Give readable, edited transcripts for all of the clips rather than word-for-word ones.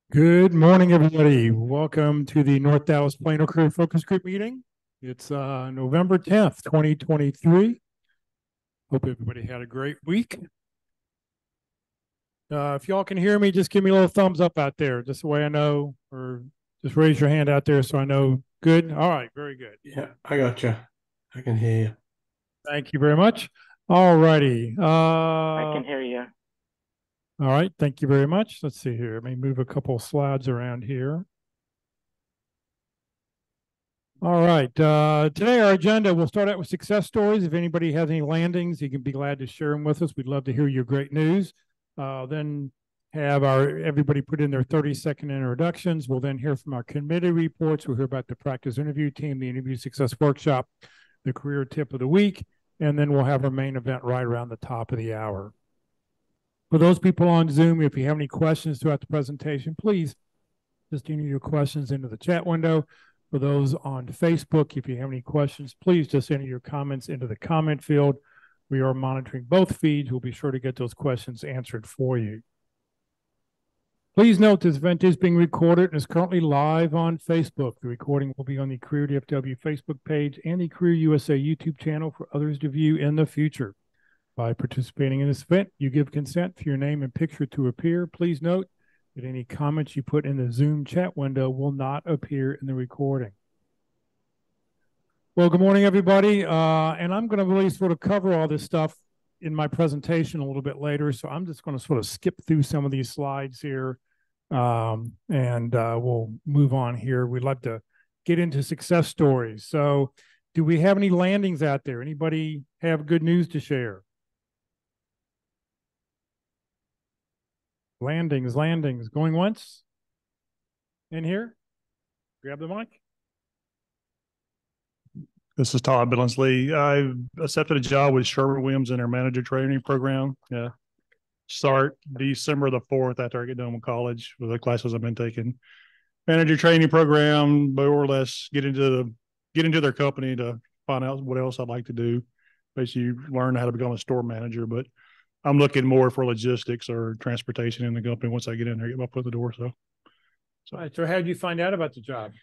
Good morning, everybody. Welcome to the North Dallas Plano Career Focus Group meeting. It's November 10th, 2023. Hope everybody had a great week. If y'all can hear me, just give me a little thumbs up out there, just the way I know, or just raise your hand out there so I know. Good. All right. Very good. Yeah, I got you. I can hear you. Thank you very much. All righty. I can hear you. All right. Thank you very much. Let's see here. Let me move a couple slides around here. All right. Today, our agenda, we'll start out with success stories. If anybody has any landings, you can be glad to share them with us. We'd love to hear your great news. Then have everybody put in their 30-second introductions. We'll then hear from our committee reports. We'll hear about the practice interview team, the interview success workshop, the career tip of the week, and then we'll have our main event right around the top of the hour. For those people on Zoom, if you have any questions throughout the presentation, please just enter your questions into the chat window. For those on Facebook, if you have any questions, please just enter your comments into the comment field. We are monitoring both feeds. We'll be sure to get those questions answered for you. Please note this event is being recorded and is currently live on Facebook. The recording will be on the CareerDFW Facebook page and the Career USA YouTube channel for others to view in the future. By participating in this event, you give consent for your name and picture to appear. Please note that any comments you put in the Zoom chat window will not appear in the recording. Well, good morning, everybody. And I'm going to really sort of cover all this stuff in my presentation a little bit later. So I'm just going to sort of skip through some of these slides here, and we'll move on here. We'd like to get into success stories. So do we have any landings out there? Anybody have good news to share? Landings, going once in here. Grab the mic. This is Todd Billingsley. I accepted a job with Sherwin-Williams in their manager training program. Yeah. Start December the 4th after I get done with college with the classes I've been taking. Manager training program, more or less get into their company to find out what else I'd like to do. Basically learn how to become a store manager, but I'm looking more for logistics or transportation in the company once I get in there, get my foot in the door. So all right. So how did you find out about the job?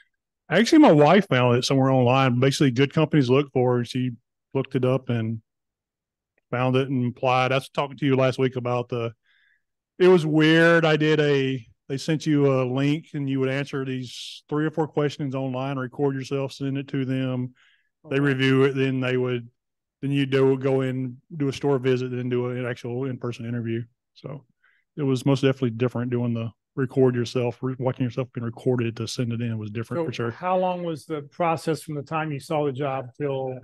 Actually, my wife found it somewhere online. Basically, good companies look for it. She looked it up and found it and applied. I was talking to you last week about it was weird. They sent you a link and you would answer these 3 or 4 questions online, record yourself, send it to them. They review it. Then you go in, do a store visit, then do an actual in-person interview. So it was most definitely different doing the record yourself, watching yourself being recorded to send it in was different so for sure. How long was the process from the time you saw the job till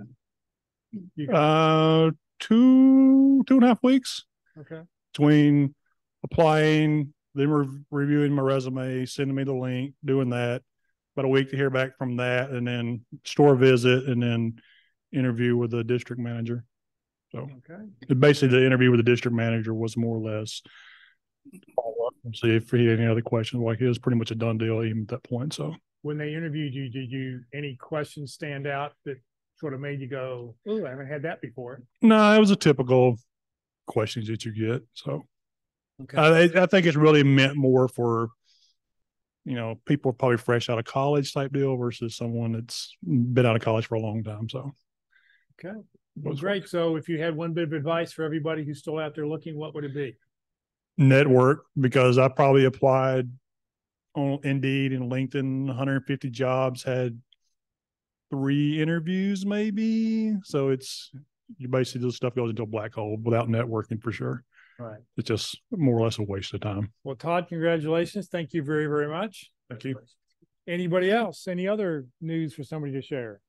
you got... 2.5 weeks. Okay. Between applying, then reviewing my resume, sending me the link, doing that. About a week to hear back from that, and then store visit, and then interview with the district manager. So basically the interview with the district manager was more or less follow up and see if he had any other questions. Like it was pretty much a done deal even at that point. So when they interviewed you, did you any questions stand out that sort of made you go, "Oh, I haven't had that before"? No, it was a typical questions that you get. So I think it's really meant more for people probably fresh out of college type deal versus someone that's been out of college for a long time. So well, great. So if you had one bit of advice for everybody who's still out there looking, what would it be? Network, because I probably applied on Indeed and LinkedIn, 150 jobs, had 3 interviews maybe. So it's basically this stuff goes into a black hole without networking for sure. Right. It's just more or less a waste of time. Well, Todd, congratulations. Thank you very, very much. Thank you. Anybody else? Any other news for somebody to share?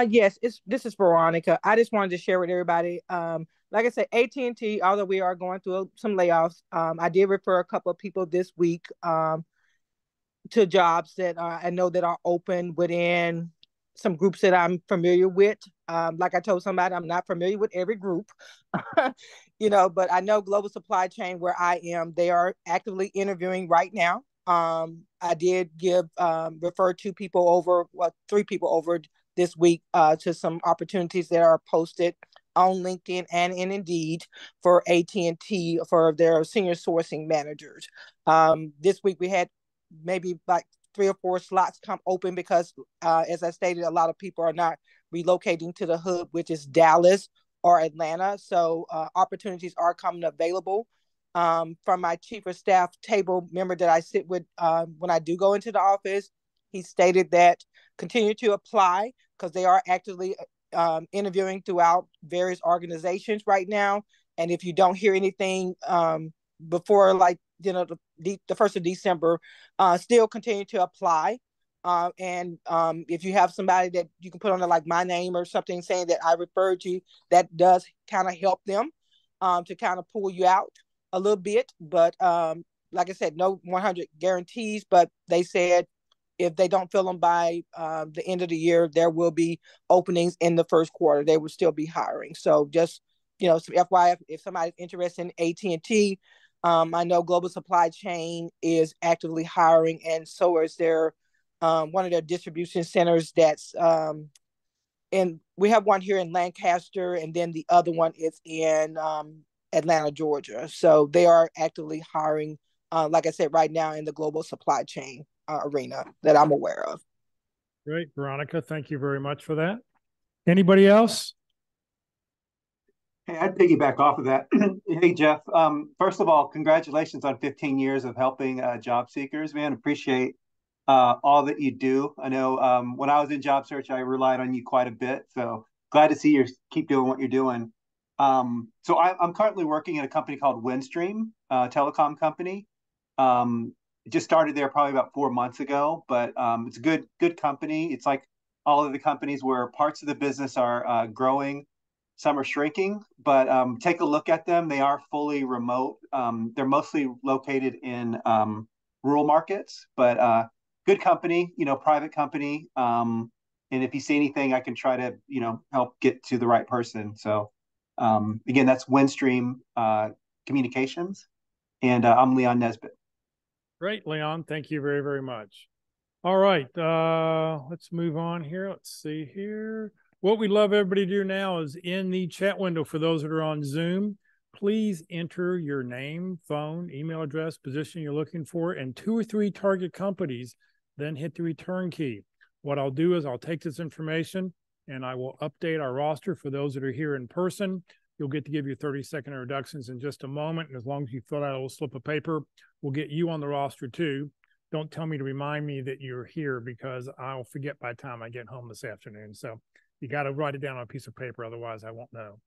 Yes, this is Veronica. I just wanted to share with everybody. Like I said, AT&T, although we are going through some layoffs, I did refer a couple of people this week to jobs that I know that are open within some groups that I'm familiar with. Like I told somebody, I'm not familiar with every group, but I know Global Supply Chain, where I am, they are actively interviewing right now. I did refer 3 people over this week to some opportunities that are posted on LinkedIn and in Indeed for AT&T for their senior sourcing managers. This week we had maybe like 3 or 4 slots come open because, as I stated, a lot of people are not relocating to the hub, which is Dallas or Atlanta. So opportunities are coming available. From my chief of staff table member that I sit with when I do go into the office, he stated that continue to apply because they are actively interviewing throughout various organizations right now. And if you don't hear anything before, like, the 1st of December, still continue to apply. And if you have somebody that you can put on like my name or something saying that I referred you, that does kind of help them to kind of pull you out a little bit. But like I said, no 100 guarantees, but they said if they don't fill them by the end of the year, there will be openings in the first quarter. They will still be hiring. So just, some FYI, if somebody's interested in AT&T, I know Global Supply Chain is actively hiring, and so is their one of their distribution centers that's and we have one here in Lancaster, and then the other one is in Atlanta, Georgia. So they are actively hiring, like I said, right now in the global supply chain arena that I'm aware of. Great, Veronica. Thank you very much for that. Anybody else? Hey, I'd piggyback off of that. Hey, Jeff. First of all, congratulations on 15 years of helping job seekers, man. Appreciate all that you do. I know when I was in job search, I relied on you quite a bit. So glad to see you keep doing what you're doing. So I'm currently working at a company called Windstream, telecom company. Just started there probably about 4 months ago, but it's a good company. It's like all of the companies where parts of the business are growing, some are shrinking, but take a look at them. They are fully remote. They're mostly located in rural markets, but good company, private company. And if you see anything, I can try to, help get to the right person. So again, that's Windstream Communications, and I'm Leon Nesbitt. Great, Leon. Thank you very, very much. All right. Let's move on here. Let's see here. What we'd love everybody to do now is in the chat window for those that are on Zoom, please enter your name, phone, email address, position you're looking for, and 2 or 3 target companies, then hit the return key. What I'll do is I'll take this information and I will update our roster for those that are here in person. You'll get to give your 30-second introductions in just a moment. And as long as you fill out a little slip of paper, we'll get you on the roster too. Don't tell me to remind me that you're here because I'll forget by the time I get home this afternoon. So you got to write it down on a piece of paper. Otherwise, I won't know.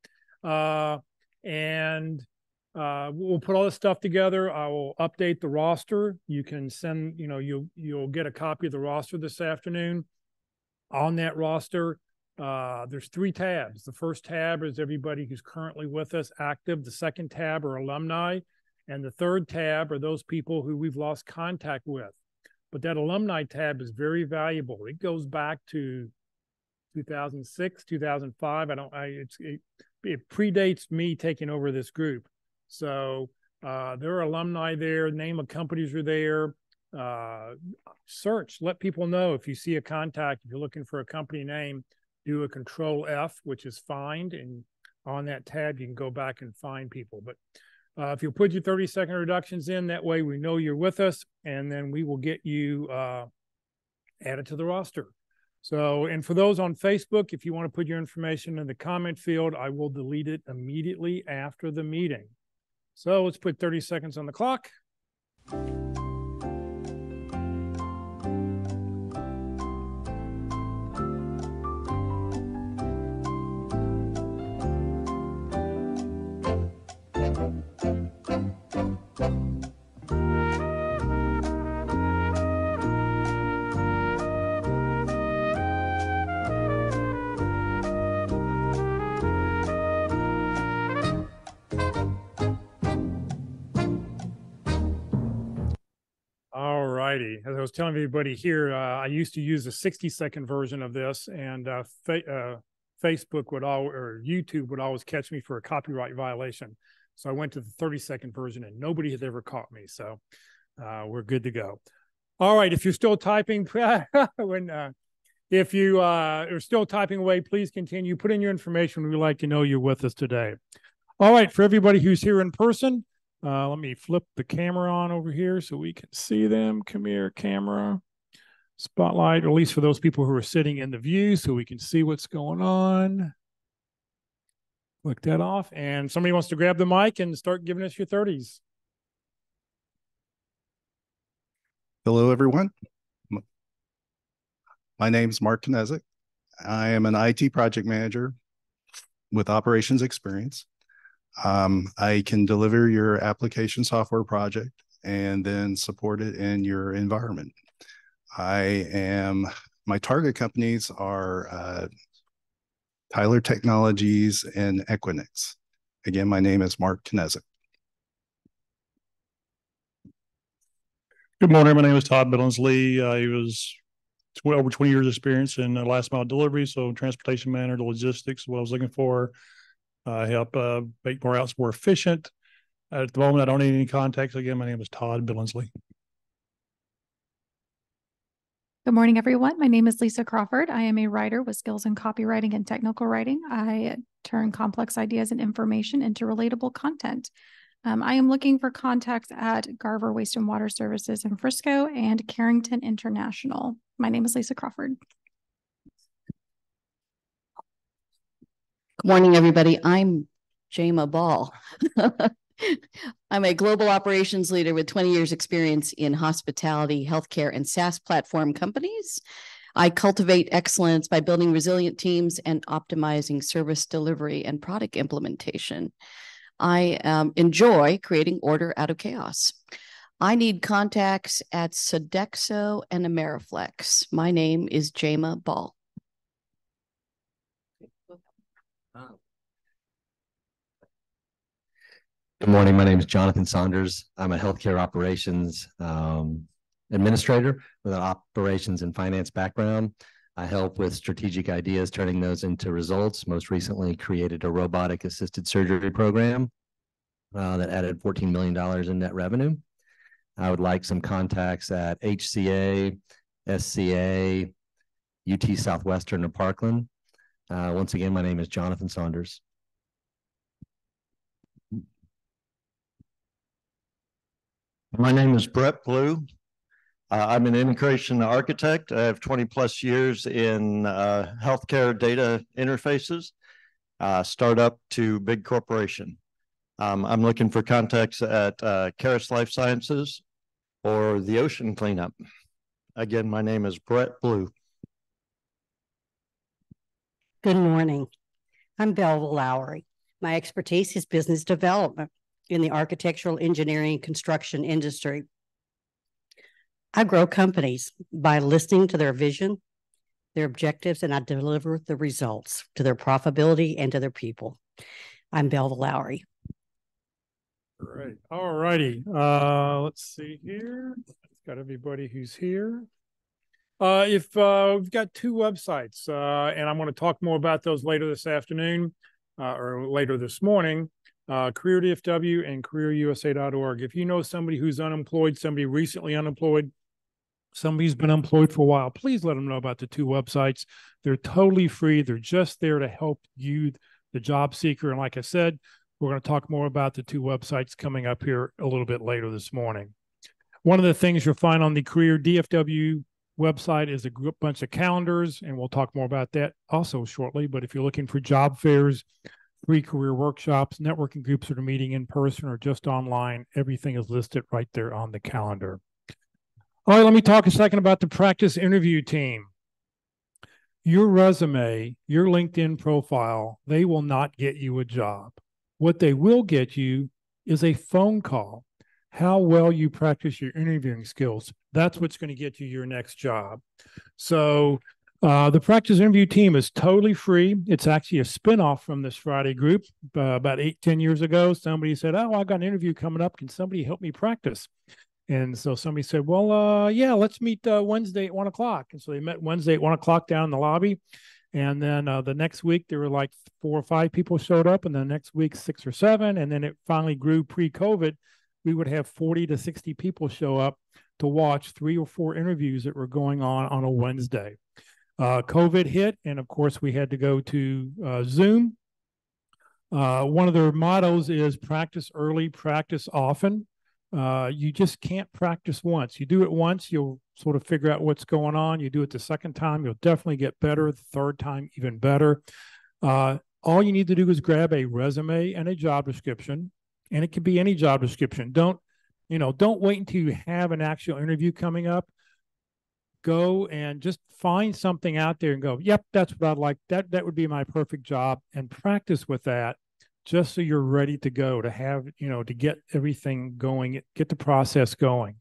We'll put all this stuff together. I will update the roster. You can send, you'll get a copy of the roster this afternoon. On that roster, there's 3 tabs. The first tab is everybody who's currently with us active. The second tab are alumni. And the third tab are those people who we've lost contact with. But that alumni tab is very valuable. It goes back to 2006, 2005. It predates me taking over this group. So there are alumni there, name of companies are there. Search, let people know if you see a contact, if you're looking for a company name, do a Control F, which is find, and on that tab you can go back and find people. But if you put your 30-second reductions in, that way we know you're with us, and then we will get you added to the roster. So, and for those on Facebook, if you want to put your information in the comment field, I will delete it immediately after the meeting. So let's put 30 seconds on the clock. All righty. As I was telling everybody here, I used to use a 60-second version of this, and Facebook or YouTube would always catch me for a copyright violation. So I went to the 30-second version, and nobody had ever caught me. So we're good to go. All right. If you're still typing, If you are still typing away, please continue. Put in your information. We'd like to know you're with us today. All right, for everybody who's here in person, let me flip the camera on over here so we can see them. Come here, camera. Spotlight, at least for those people who are sitting in the view so we can see what's going on. Click that off. And somebody wants to grab the mic and start giving us your 30s. Hello, everyone. My name is Mark Knezek. I am an IT project manager with operations experience. I can deliver your application software project and then support it in your environment. My target companies are Tyler Technologies and Equinix. Again, my name is Mark Knezek. Good morning. My name is Todd Billingsley. I was over 20 years experience in last mile delivery, so transportation manager, logistics, what I was looking for. Help make more routes more efficient. At the moment, I don't need any contacts. Again, my name is Todd Billingsley. Good morning, everyone. My name is Lisa Crawford. I am a writer with skills in copywriting and technical writing. I turn complex ideas and information into relatable content. I am looking for contacts at Garver Waste and Water Services in Frisco and Carrington International. My name is Lisa Crawford. Good morning, everybody. I'm Jama Ball. I'm a global operations leader with 20 years experience in hospitality, healthcare, and SaaS platform companies. I cultivate excellence by building resilient teams and optimizing service delivery and product implementation. I enjoy creating order out of chaos. I need contacts at Sodexo and Ameriflex. My name is Jama Ball. Good morning. My name is Jonathan Saunders. I'm a healthcare operations administrator with an operations and finance background. I help with strategic ideas, turning those into results. Most recently created a robotic assisted surgery program that added $14 million in net revenue. I would like some contacts at HCA, SCA, UT Southwestern, and Parkland. Once again, my name is Jonathan Saunders. My name is Brett Blue. I'm an integration architect. I have 20 plus years in healthcare data interfaces, startup to big corporation. I'm looking for contacts at Caris Life Sciences or the Ocean Cleanup. Again, my name is Brett Blue. Good morning. I'm Belva Lowry. My expertise is business development in the architectural, engineering, and construction industry. I grow companies by listening to their vision, their objectives, and I deliver the results to their profitability and to their people. I'm Belva Lowry. Great. All righty. Let's see here. It's got everybody who's here. We've got two websites, and I'm going to talk more about those later this afternoon or later this morning. CareerDFW and CareerUSA.org. If you know somebody who's unemployed, somebody recently unemployed, somebody's been employed for a while, please let them know about the two websites. They're totally free. They're just there to help you, the job seeker. And like I said, we're going to talk more about the two websites coming up here a little bit later this morning. One of the things you'll find on the CareerDFW website is a bunch of calendars, and we'll talk more about that also shortly. But if you're looking for job fairs, free career workshops, networking groups that are meeting in person or just online, everything is listed right there on the calendar. All right, let me talk a second about the practice interview team. Your resume, your LinkedIn profile, they will not get you a job. What they will get you is a phone call. How well you practice your interviewing skills. That's what's going to get you your next job. So the practice interview team is totally free. It's actually a spinoff from this Friday group. About 8-10 years ago, somebody said, oh, I got an interview coming up. Can somebody help me practice? And so somebody said, well, yeah, let's meet Wednesday at 1 o'clock. And so they met Wednesday at 1 o'clock down in the lobby. And then the next week, there were like 4 or 5 people showed up. And the next week, 6 or 7. And then it finally grew pre-COVID. We would have 40 to 60 people show up to watch 3 or 4 interviews that were going on a Wednesday. COVID hit, and of course we had to go to Zoom. One of their mottos is practice early, practice often. You just can't practice once. You do it once, you'll sort of figure out what's going on. You do it the second time, you'll definitely get better. The third time, even better. All you need to do is grab a resume and a job description, and it can be any job description. Don't wait until you have an actual interview coming up. Go and just find something out there and go, yep, that's what I'd like. That would be my perfect job, and practice with that just so you're ready to go, to have, to get everything going, get the process going.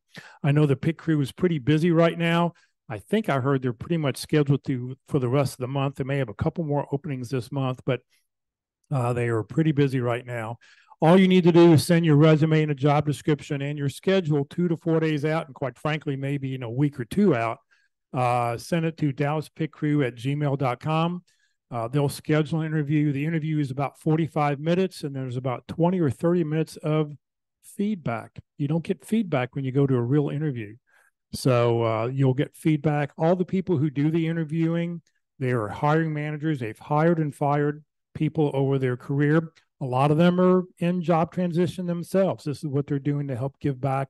I know the pit crew is pretty busy right now. I think I heard they're pretty much scheduled for the rest of the month. They may have a couple more openings this month, but they are pretty busy right now. All you need to do is send your resume and a job description and your schedule 2 to 4 days out, and quite frankly, maybe a week or two out. Send it to dallaspitcrew@gmail.com. They'll schedule an interview. The interview is about 45 minutes, and there's about 20 or 30 minutes of feedback. You don't get feedback when you go to a real interview. So you'll get feedback. All the people who do the interviewing, they are hiring managers. They've hired and fired people over their career. A lot of them are in job transition themselves. This is what they're doing to help give back,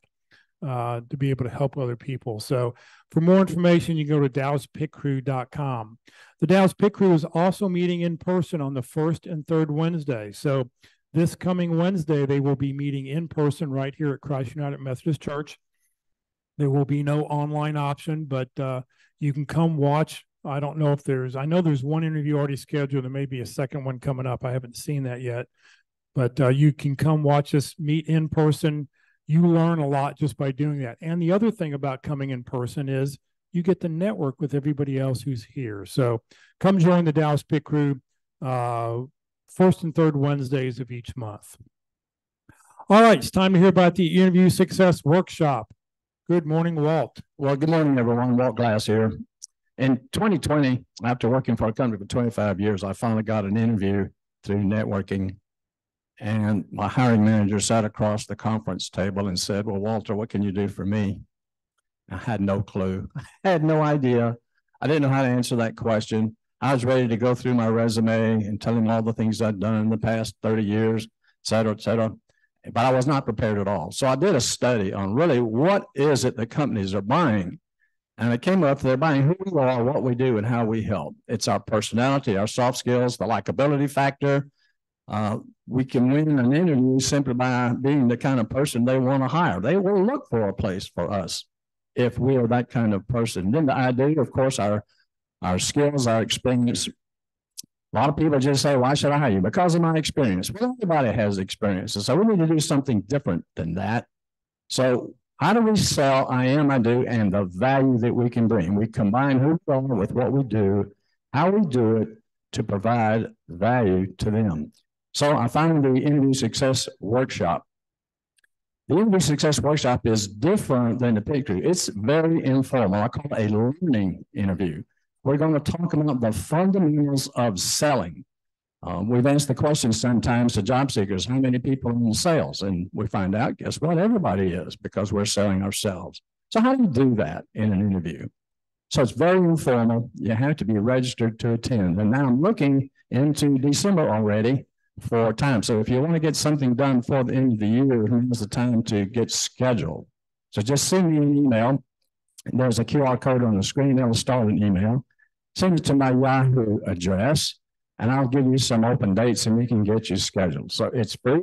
to be able to help other people. So for more information, you go to dallaspitcrew.com. The Dallas Pit Crew is also meeting in person on the first and third Wednesday. So this coming Wednesday, they will be meeting in person right here at Christ United Methodist Church. There will be no online option, but you can come watch. I don't know if I know there's one interview already scheduled. There may be a second one coming up. I haven't seen that yet, but you can come watch us meet in person. You learn a lot just by doing that. And the other thing about coming in person is you get to network with everybody else who's here. So come join the Dallas Pit Crew first and third Wednesdays of each month. All right, it's time to hear about the Interview Success Workshop. Good morning, Walt. Well, good morning, everyone. Walt Glass here. In 2020, after working for a company for 25 years, I finally got an interview through networking. And my hiring manager sat across the conference table and said, well, Walter, what can you do for me? I had no clue. I had no idea. I didn't know how to answer that question. I was ready to go through my resume and tell him all the things I'd done in the past 30 years, et cetera, et cetera. But I was not prepared at all. So I did a study on really what is it that companies are buying. And it came up, they're buying who we are, what we do, and how we help. It's our personality, our soft skills, the likability factor. We can win an interview simply by being the kind of person they want to hire. They will look for a place for us if we are that kind of person. Then the idea, of course, our skills, our experience. A lot of people just say, why should I hire you? Because of my experience. Well, everybody has experiences. So we need to do something different than that. So how do we sell I am, I do, and the value that we can bring? We combine who we are with what we do, how we do it to provide value to them. So I found the Interview Success Workshop. The Interview Success Workshop is different than the Pit Crew. It's very informal. I call it a learning interview. We're going to talk about the fundamentals of selling. We've asked the question sometimes to job seekers, how many people are in sales? And we find out, guess what? Everybody is, because we're selling ourselves. So how do you do that in an interview? So it's very informal. You have to be registered to attend. And now I'm looking into December already for time. So if you want to get something done for the end of the year, here's the time to get scheduled. So just send me an email. There's a QR code on the screen. That'll start an email. Send it to my Yahoo address, and I'll give you some open dates and we can get you scheduled. So it's free.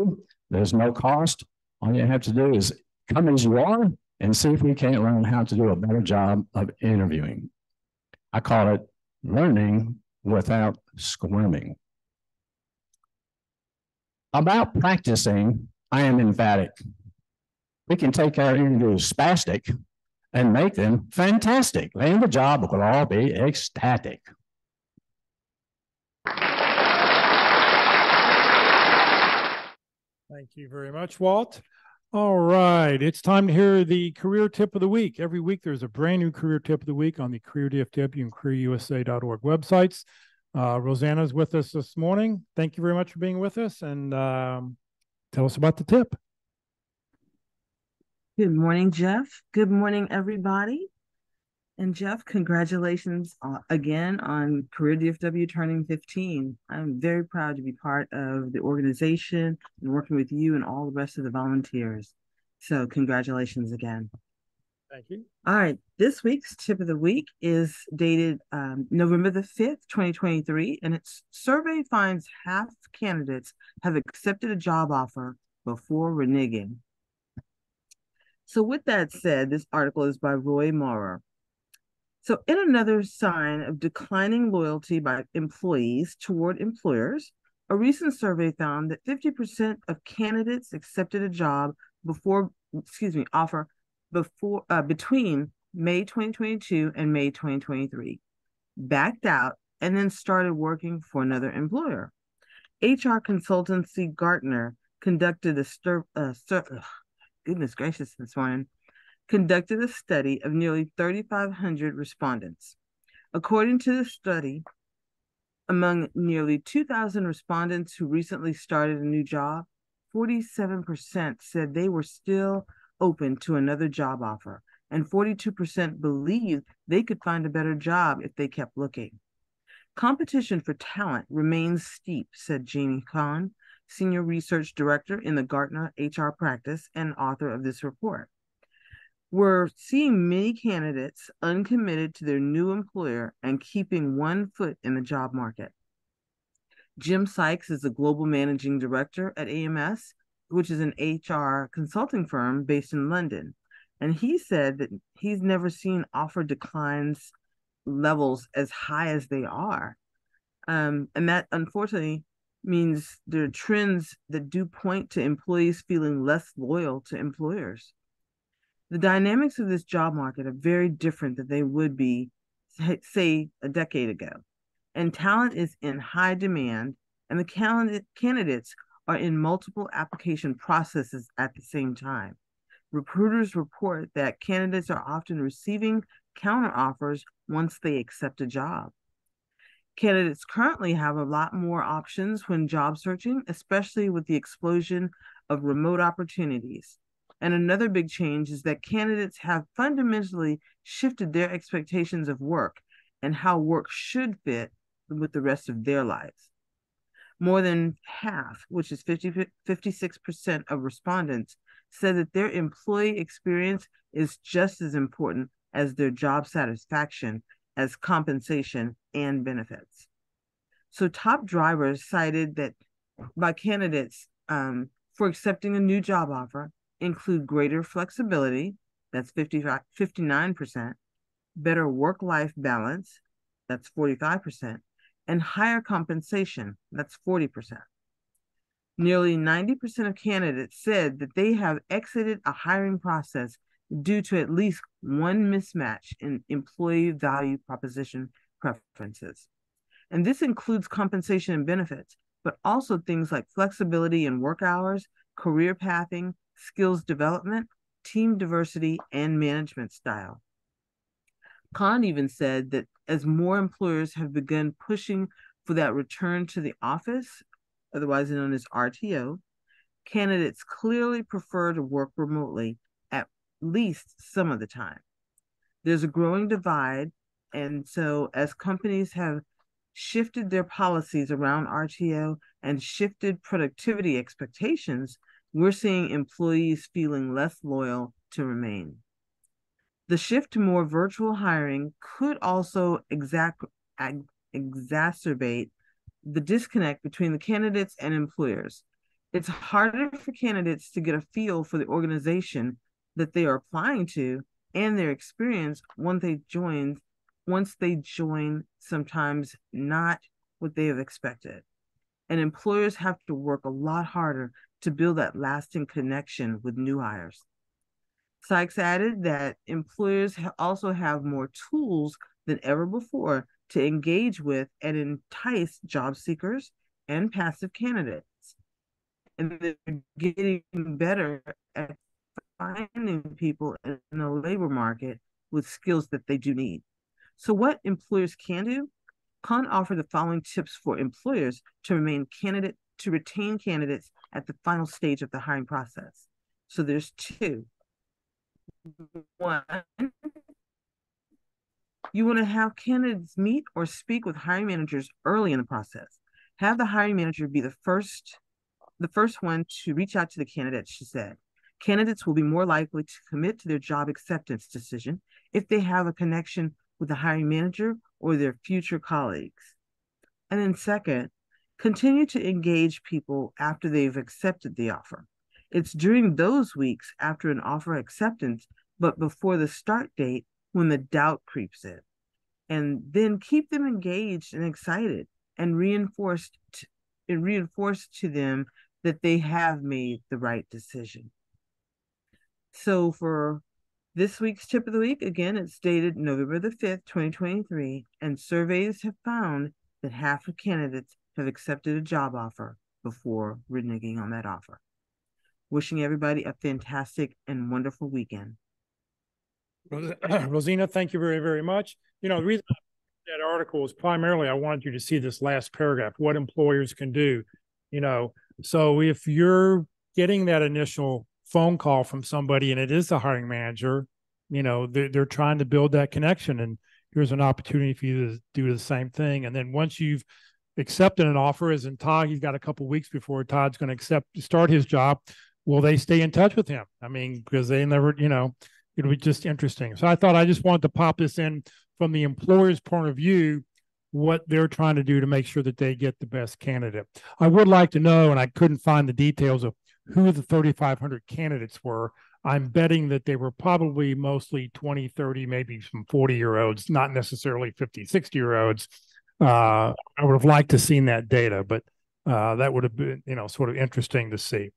There's no cost. All you have to do is come as you are and see if we can't learn how to do a better job of interviewing. I call it learning without squirming. About practicing, I am emphatic. We can take our interviews spastic and make them fantastic. And the job will all be ecstatic. Thank you very much, Walt. All right, it's time to hear the career tip of the week. Every week there's a brand new career tip of the week on the CareerDFW and CareerUSA.org websites. Rosanna's with us this morning. Thank you very much for being with us, and tell us about the tip. Good morning, Jeff. Good morning, everybody. And Jeff, congratulations again on CareerDFW turning 15. I'm very proud to be part of the organization and working with you and all the rest of the volunteers. So congratulations again. Thank you. All right, this week's tip of the week is dated November the 5th, 2023, and its survey finds half candidates have accepted a job offer before reneging. So with that said, this article is by Roy Maurer. So in another sign of declining loyalty by employees toward employers, a recent survey found that 50% of candidates accepted a job offer between May 2022 and May 2023, backed out, and then started working for another employer. HR consultancy Gartner conducted goodness gracious this morning, conducted a study of nearly 3,500 respondents. According to the study, among nearly 2,000 respondents who recently started a new job, 47% said they were still open to another job offer, and 42% believed they could find a better job if they kept looking. Competition for talent remains steep, said Jamie Kahn, Senior Research Director in the Gartner HR practice and author of this report. We're seeing many candidates uncommitted to their new employer and keeping one foot in the job market. Jim Sykes is the global managing director at AMS, which is an HR consulting firm based in London. And he said that he's never seen offer declines levels as high as they are. And that unfortunately means there are trends that do point to employees feeling less loyal to employers. The dynamics of this job market are very different than they would be, say, a decade ago. And talent is in high demand, and the candidates are in multiple application processes at the same time. Recruiters report that candidates are often receiving counteroffers once they accept a job. Candidates currently have a lot more options when job searching, especially with the explosion of remote opportunities. And another big change is that candidates have fundamentally shifted their expectations of work and how work should fit with the rest of their lives. More than half, which is 56% of respondents, said that their employee experience is just as important as their job satisfaction as compensation and benefits. So top drivers cited that by candidates for accepting a new job offer include greater flexibility, that's 59%, better work-life balance, that's 45%, and higher compensation, that's 40%. Nearly 90% of candidates said that they have exited a hiring process due to at least one mismatch in employee value proposition preferences. And this includes compensation and benefits, but also things like flexibility in work hours, career pathing, skills development, team diversity, and management style. Khan even said that as more employers have begun pushing for that return to the office, otherwise known as RTO, candidates clearly prefer to work remotely at least some of the time. There's a growing divide, and so as companies have shifted their policies around RTO and shifted productivity expectations, we're seeing employees feeling less loyal to remain. The shift to more virtual hiring could also exacerbate the disconnect between the candidates and employers. It's harder for candidates to get a feel for the organization that they are applying to and their experience once they join, sometimes not what they have expected. And employers have to work a lot harder to build that lasting connection with new hires. Sykes added that employers also have more tools than ever before to engage with and entice job seekers and passive candidates. And they're getting better at finding people in the labor market with skills that they do need. So what employers can do? Khan offered the following tips for employers to retain candidates at the final stage of the hiring process. So there's two. One, You want to have candidates meet or speak with hiring managers early in the process. Have the hiring manager be the first one to reach out to the candidate, she said. Candidates will be more likely to commit to their job acceptance decision if they have a connection with the hiring manager or their future colleagues. And then second, continue to engage people after they've accepted the offer. It's during those weeks after an offer acceptance, but before the start date, when the doubt creeps in. And then keep them engaged and excited and reinforce to them that they have made the right decision. So for this week's tip of the week, again, it's dated November the 5th, 2023, and surveys have found that half of candidates have accepted a job offer before reneging on that offer. Wishing everybody a fantastic and wonderful weekend. Rosina, thank you very, very much. You know, the reason that article is primarily I wanted you to see this last paragraph, what employers can do. You know, so if you're getting that initial phone call from somebody and it is the hiring manager, you know, they're trying to build that connection, and here's an opportunity for you to do the same thing. And then once you've accepted an offer, as in Todd, he's got a couple of weeks before Todd's going to start his job. Will they stay in touch with him? I mean, because they never, you know, it'll be just interesting. So I thought I just wanted to pop this in from the employer's point of view, what they're trying to do to make sure that they get the best candidate. I would like to know, and I couldn't find the details of who the 3,500 candidates were. I'm betting that they were probably mostly 20, 30, maybe some 40-year-olds, not necessarily 50, 60-year-olds. I would have liked to seen that data, but that would have been, you know, sort of interesting to see.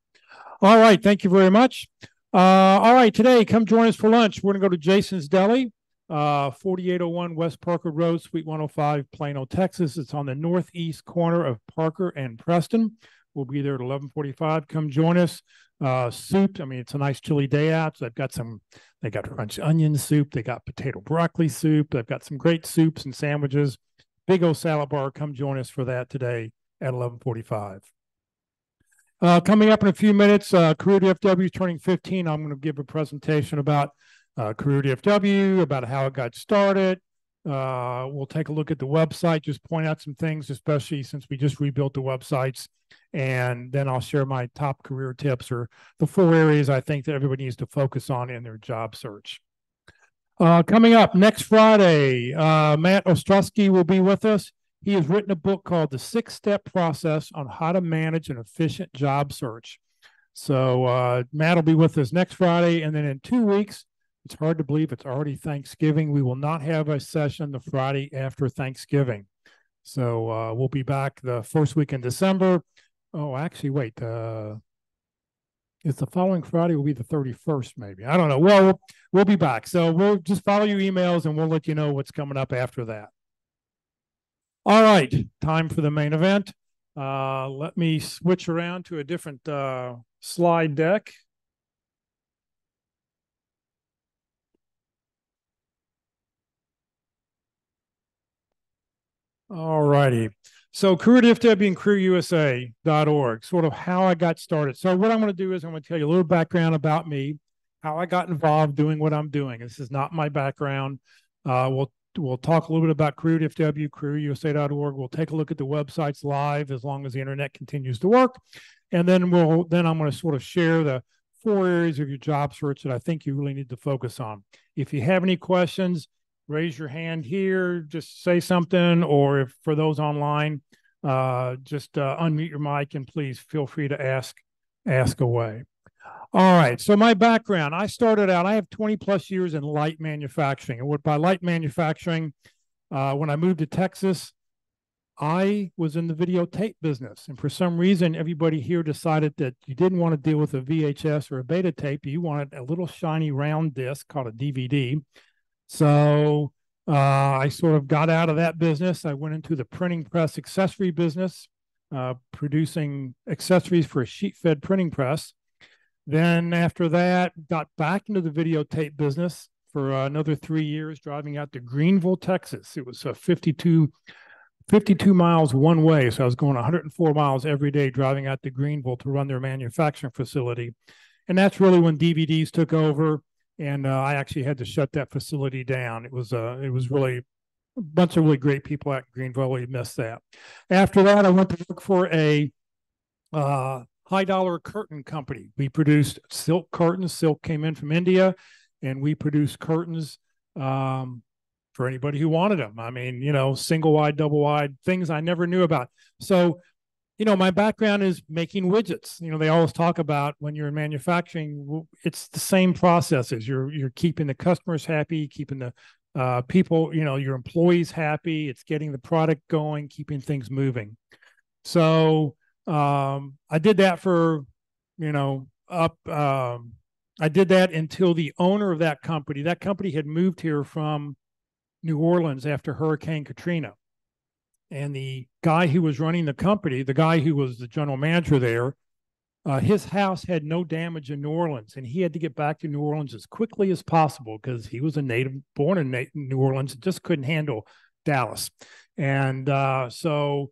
All right. Thank you very much. All right. Today, come join us for lunch. We're going to go to Jason's Deli, 4801 West Parker Road, Suite 105, Plano, Texas. It's on the northeast corner of Parker and Preston. We'll be there at 11:45. Come join us. Soup. I mean, it's a nice chilly day out. So they got French onion soup. They got potato broccoli soup. They've got some great soups and sandwiches. Big old salad bar. Come join us for that today at 11:45. Coming up in a few minutes, CareerDFW is turning 15. I'm going to give a presentation about CareerDFW, about how it got started. We'll take a look at the website, just point out some things, especially since we just rebuilt the websites. And then I'll share my top career tips, or the 4 areas I think that everybody needs to focus on in their job search. Coming up next Friday, Matt Ostrowski will be with us. He has written a book called The 6-Step Process on How to Manage an Efficient Job Search. So Matt will be with us next Friday. And then in 2 weeks, it's hard to believe it's already Thanksgiving. We will not have a session the Friday after Thanksgiving. So we'll be back the first week in December. Oh, actually, wait. It's the following Friday will be the 31st, maybe. I don't know. Well, we'll be back. So we'll just follow your emails and we'll let you know what's coming up after that. All right, time for the main event. Let me switch around to a different slide deck. All righty. So CareerDFW and CareerUSA.org, sort of how I got started. So what I'm going to do is I'm going to tell you a little background about me, how I got involved doing what I'm doing. This is not my background. We'll talk a little bit about CareerDFW, CareerUSA.org. We'll take a look at the websites live as long as the internet continues to work. And then I'm going to sort of share the 4 areas of your job search that I think you really need to focus on. If you have any questions, raise your hand here, just say something, or if for those online, just unmute your mic and please feel free to ask away. All right, so my background, I started out, I have 20 plus years in light manufacturing. And what by light manufacturing, when I moved to Texas, I was in the videotape business. And for some reason, everybody here decided that you didn't want to deal with a VHS or a beta tape. You wanted a little shiny round disc called a DVD. So I sort of got out of that business. I went into the printing press accessory business, producing accessories for a sheet-fed printing press. Then after that, got back into the videotape business for another 3 years, driving out to Greenville, Texas. It was 52 miles one way. So I was going 104 miles every day driving out to Greenville to run their manufacturing facility. And that's really when DVDs took over. and I actually had to shut that facility down. It was really a bunch of really great people at Greenville. We missed that. After that, I went to work for a high dollar curtain company. We produced silk curtains. Silk came in from India, and we produced curtains for anybody who wanted them. I mean, single wide, double wide, things I never knew about. So, my background is making widgets. They always talk about when you're in manufacturing, it's the same processes. You're keeping the customers happy, keeping the people, your employees happy. It's getting the product going, keeping things moving. So I did that for, I did that until the owner of that company had moved here from New Orleans after Hurricane Katrina. And the guy who was running the company, the guy who was the general manager there, his house had no damage in New Orleans, and he had to get back to New Orleans as quickly as possible because he was a native, born in New Orleans, just couldn't handle Dallas. And so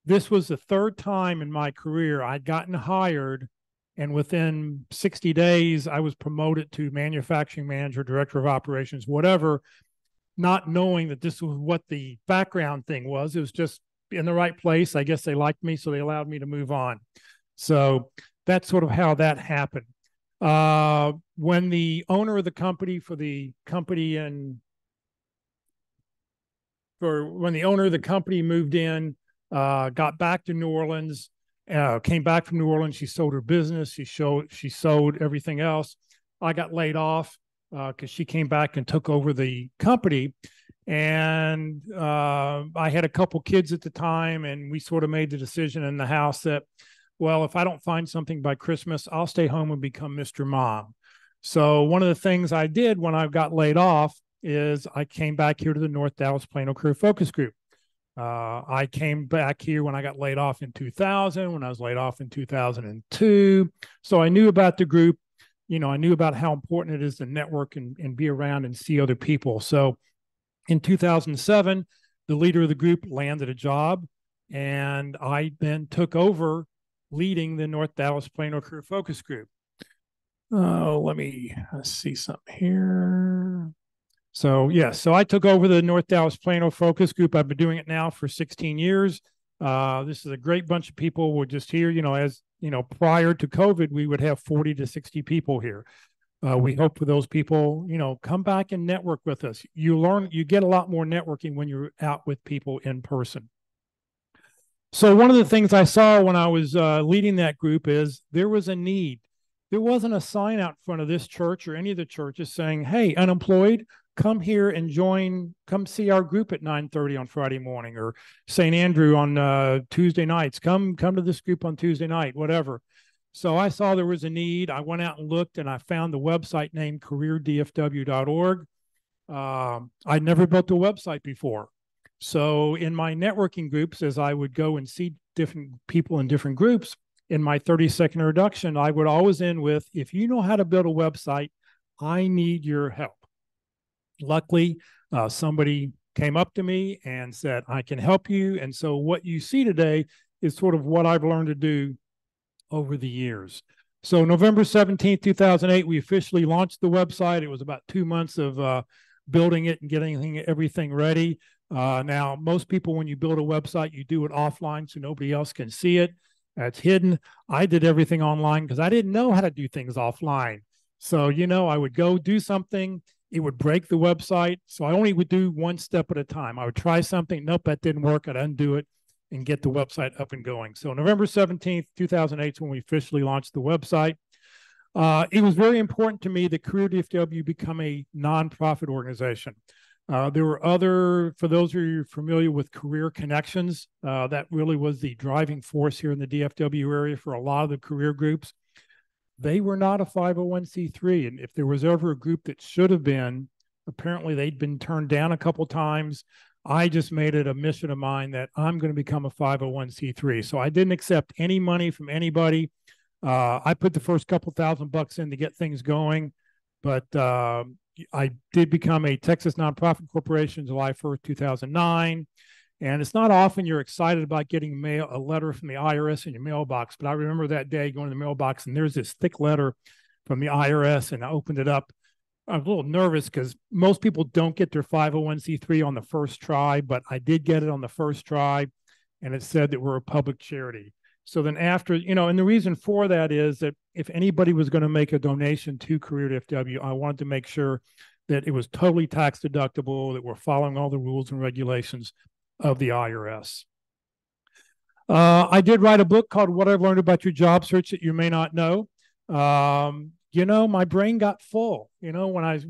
this was the third time in my career I'd gotten hired, and within 60 days, I was promoted to manufacturing manager, director of operations, whatever, not knowing that this was what the background thing was. It was just in the right place. I guess they liked me, so they allowed me to move on. So that's sort of how that happened. When the owner of the company when the owner of the company moved in, got back to New Orleans, came back from New Orleans, she sold her business, she sold everything else. I got laid off because she came back and took over the company. And I had a couple kids at the time, and we sort of made the decision in the house that, well, if I don't find something by Christmas, I'll stay home and become Mr. Mom. So one of the things I did when I got laid off is I came back here to the North Dallas Plano Career Focus Group. I came back here when I got laid off in 2000, when I was laid off in 2002. So I knew about the group. I knew about how important it is to network and be around and see other people. So in 2007, the leader of the group landed a job, and I then took over leading the North Dallas Plano Career Focus Group. Let's see something here. So so I took over the North Dallas Plano Focus Group. I've been doing it now for 16 years. This is a great bunch of people. We're just here, prior to COVID, we would have 40 to 60 people here. We hope for those people, come back and network with us. You get a lot more networking when you're out with people in person. So one of the things I saw when I was leading that group is there was a need. There wasn't a sign out front of this church or any of the churches saying, hey, unemployed, come here and come see our group at 9:30 on Friday morning, or St. Andrew on Tuesday nights. Come to this group on Tuesday night, whatever. So I saw there was a need. I went out and looked, and I found the website named CareerDFW.org. I'd never built a website before. So in my networking groups, as I would go and see different people in different groups, in my 30-second introduction, I would always end with, if you know how to build a website, I need your help. Luckily, somebody came up to me and said, I can help you. And so what you see today is sort of what I've learned to do over the years. So November 17th, 2008, we officially launched the website. It was about 2 months of building it and getting everything ready. Now, most people, when you build a website, you do it offline so nobody else can see it. It's hidden. I did everything online because I didn't know how to do things offline. So, I would go do something. It would break the website. So I only would do one step at a time. I would try something. Nope, that didn't work. I'd undo it and get the website up and going. So November 17th, 2008 is when we officially launched the website. It was very important to me that CareerDFW become a nonprofit organization. There were for those of you familiar with Career Connections, that really was the driving force here in the DFW area for a lot of the career groups. They were not a 501c3. And if there was ever a group that should have been, apparently they'd been turned down a couple times. I just made it a mission of mine that I'm going to become a 501c3. So I didn't accept any money from anybody. I put the first couple $1,000 in to get things going, but I did become a Texas Nonprofit Corporation July 1st, 2009. And it's not often you're excited about getting a letter from the IRS in your mailbox, but I remember that day going to the mailbox and there's this thick letter from the IRS, and I opened it up. I was a little nervous because most people don't get their 501c3 on the first try, but I did get it on the first try, and it said that we're a public charity. So then after, and the reason for that is that if anybody was going to make a donation to CareerDFW, I wanted to make sure that it was totally tax deductible, that we're following all the rules and regulations of the IRS. I did write a book called What I've Learned About Your Job Search That You May Not Know. My brain got full, when I was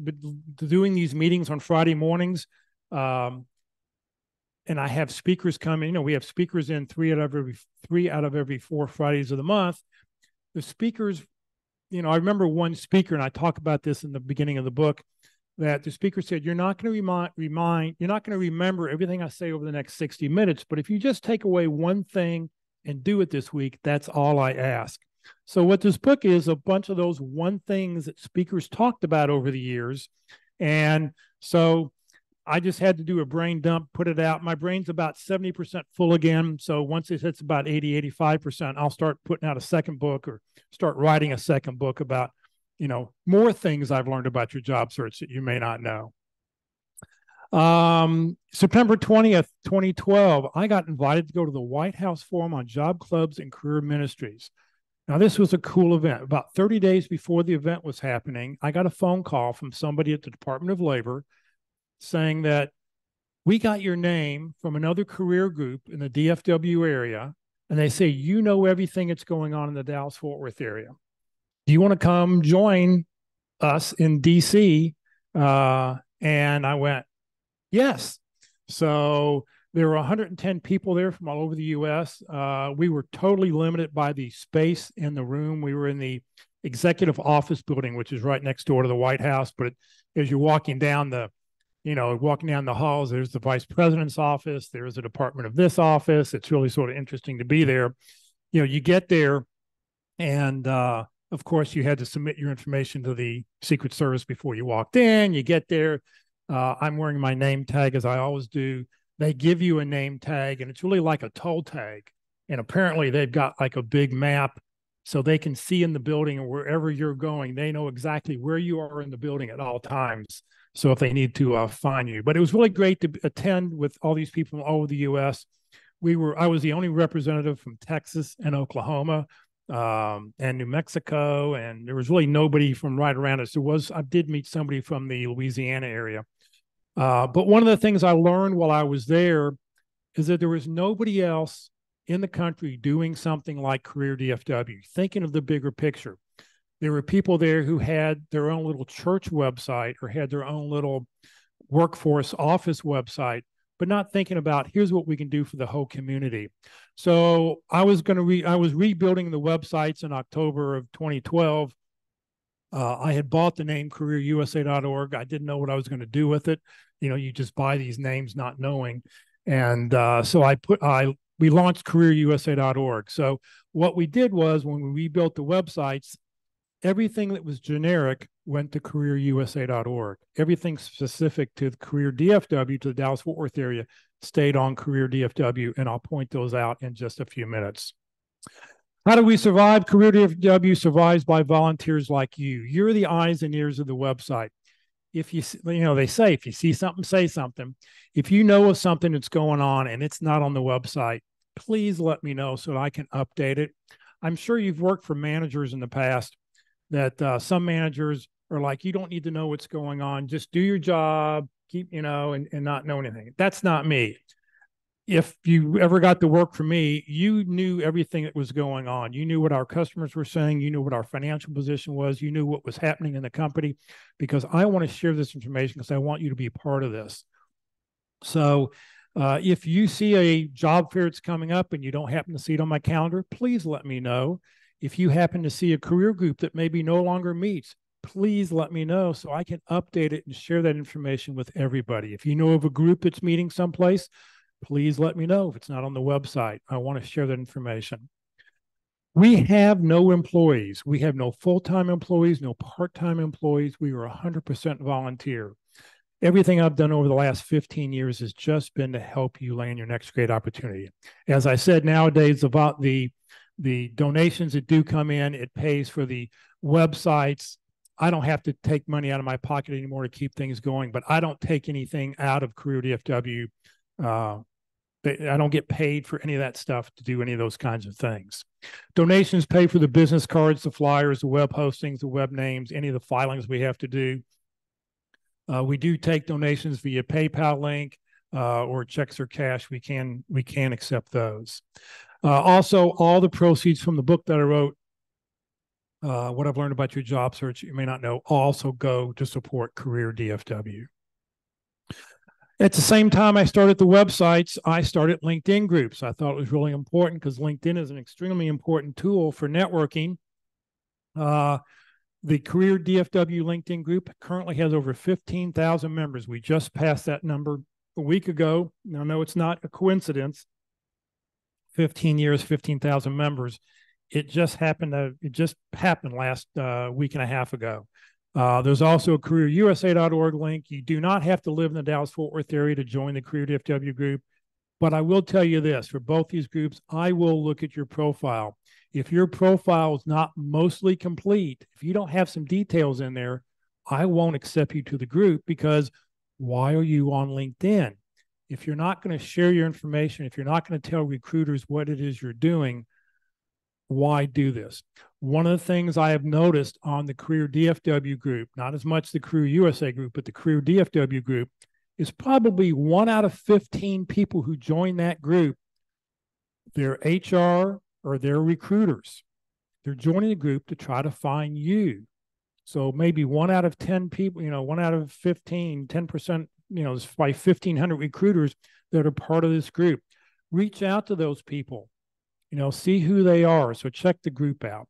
doing these meetings on Friday mornings, and I have speakers coming. We have speakers in three out of every 4 Fridays of the month. The speakers, I remember one speaker, and I talk about this in the beginning of the book, that the speaker said, you're not going to remember everything I say over the next 60 minutes, but if you just take away one thing and do it this week, that's all I ask. So what this book is, a bunch of those one things that speakers talked about over the years. And so I just had to do a brain dump, put it out. My brain's about 70% full again. So once it hits about 80, 85%, I'll start putting out a second book or start writing a second book about, more things I've learned about your job search that you may not know. September 20th, 2012, I got invited to go to the White House Forum on Job Clubs and Career Ministries. Now, this was a cool event. About 30 days before the event was happening, I got a phone call from somebody at the Department of Labor saying that we got your name from another career group in the DFW area, and they say, you know everything that's going on in the Dallas-Fort Worth area. Do you want to come join us in DC? And I went, yes. So there were 110 people there from all over the U.S. We were totally limited by the space in the room. We were in the executive office building, which is right next door to the White House. But as you're walking down the halls, there's the vice president's office. There's the department of this office. It's really sort of interesting to be there. You get there, and of course, you had to submit your information to the Secret Service before you walked in. You get there. I'm wearing my name tag, as I always do. They give you a name tag, and it's really like a toll tag. And apparently they've got like a big map so they can see in the building, and wherever you're going, they know exactly where you are in the building at all times. So if they need to find you. But it was really great to attend with all these people from all over the U.S. I was the only representative from Texas and Oklahoma and New Mexico, and there was really nobody from right around us. I did meet somebody from the Louisiana area. But one of the things I learned while I was there is that there was nobody else in the country doing something like CareerDFW, thinking of the bigger picture. There were people there who had their own little church website or had their own little workforce office website, but not thinking about here's what we can do for the whole community. So I was rebuilding the websites in October of 2012. I had bought the name CareerUSA.org. I didn't know what I was going to do with it. You just buy these names not knowing. And so we launched CareerUSA.org. So what we did was when we rebuilt the websites, everything that was generic went to CareerUSA.org. Everything specific to the CareerDFW, to the Dallas-Fort Worth area, stayed on CareerDFW, and I'll point those out in just a few minutes. How do we survive? CareerDFW survives by volunteers like you. You're the eyes and ears of the website. If they say, if you see something, say something. If you know of something that's going on and it's not on the website, please let me know so that I can update it. I'm sure you've worked for managers in the past that some managers are like, you don't need to know what's going on. Just do your job, keep, and not know anything. That's not me. If you ever got to work for me, you knew everything that was going on. You knew what our customers were saying. You knew what our financial position was. You knew what was happening in the company, because I want to share this information because I want you to be a part of this. So if you see a job fair that's coming up and you don't happen to see it on my calendar, please let me know. If you happen to see a career group that maybe no longer meets, please let me know so I can update it and share that information with everybody. If you know of a group that's meeting someplace, please let me know if it's not on the website. I want to share that information. We have no employees. We have no full-time employees, no part-time employees. We are 100% volunteer. Everything I've done over the last 15 years has just been to help you land your next great opportunity. As I said, nowadays, about the donations that do come in, it pays for the websites, I don't have to take money out of my pocket anymore to keep things going, but I don't take anything out of CareerDFW. I don't get paid for any of that stuff to do any of those kinds of things. Donations pay for the business cards, the flyers, the web hostings, the web names, any of the filings we have to do. We do take donations via PayPal link or checks or cash. We can accept those. Also, all the proceeds from the book that I wrote, What I've Learned About Your Job Search, you may not know, also go to support CareerDFW. At the same time I started the websites, I started LinkedIn groups. I thought it was really important because LinkedIn is an extremely important tool for networking. The CareerDFW LinkedIn group currently has over 15,000 members. We just passed that number a week ago. Now, no, it's not a coincidence. 15 years, 15,000 members. It just happened last week and a half ago. There's also a careerusa.org link. You do not have to live in the Dallas-Fort Worth area to join the CareerDFW group. But I will tell you this, for both these groups, I will look at your profile. If your profile is not mostly complete, if you don't have some details in there, I won't accept you to the group, because why are you on LinkedIn? If you're not going to share your information, if you're not going to tell recruiters what it is you're doing, why do this? One of the things I have noticed on the CareerDFW group, not as much the Career USA group, but the CareerDFW group, is probably 1 out of 15 people who join that group, they're HR or they're recruiters. They're joining the group to try to find you. So maybe 1 out of 10 people, 1 out of 15, 10%, there's probably 1,500 recruiters that are part of this group. Reach out to those people. See who they are. So check the group out.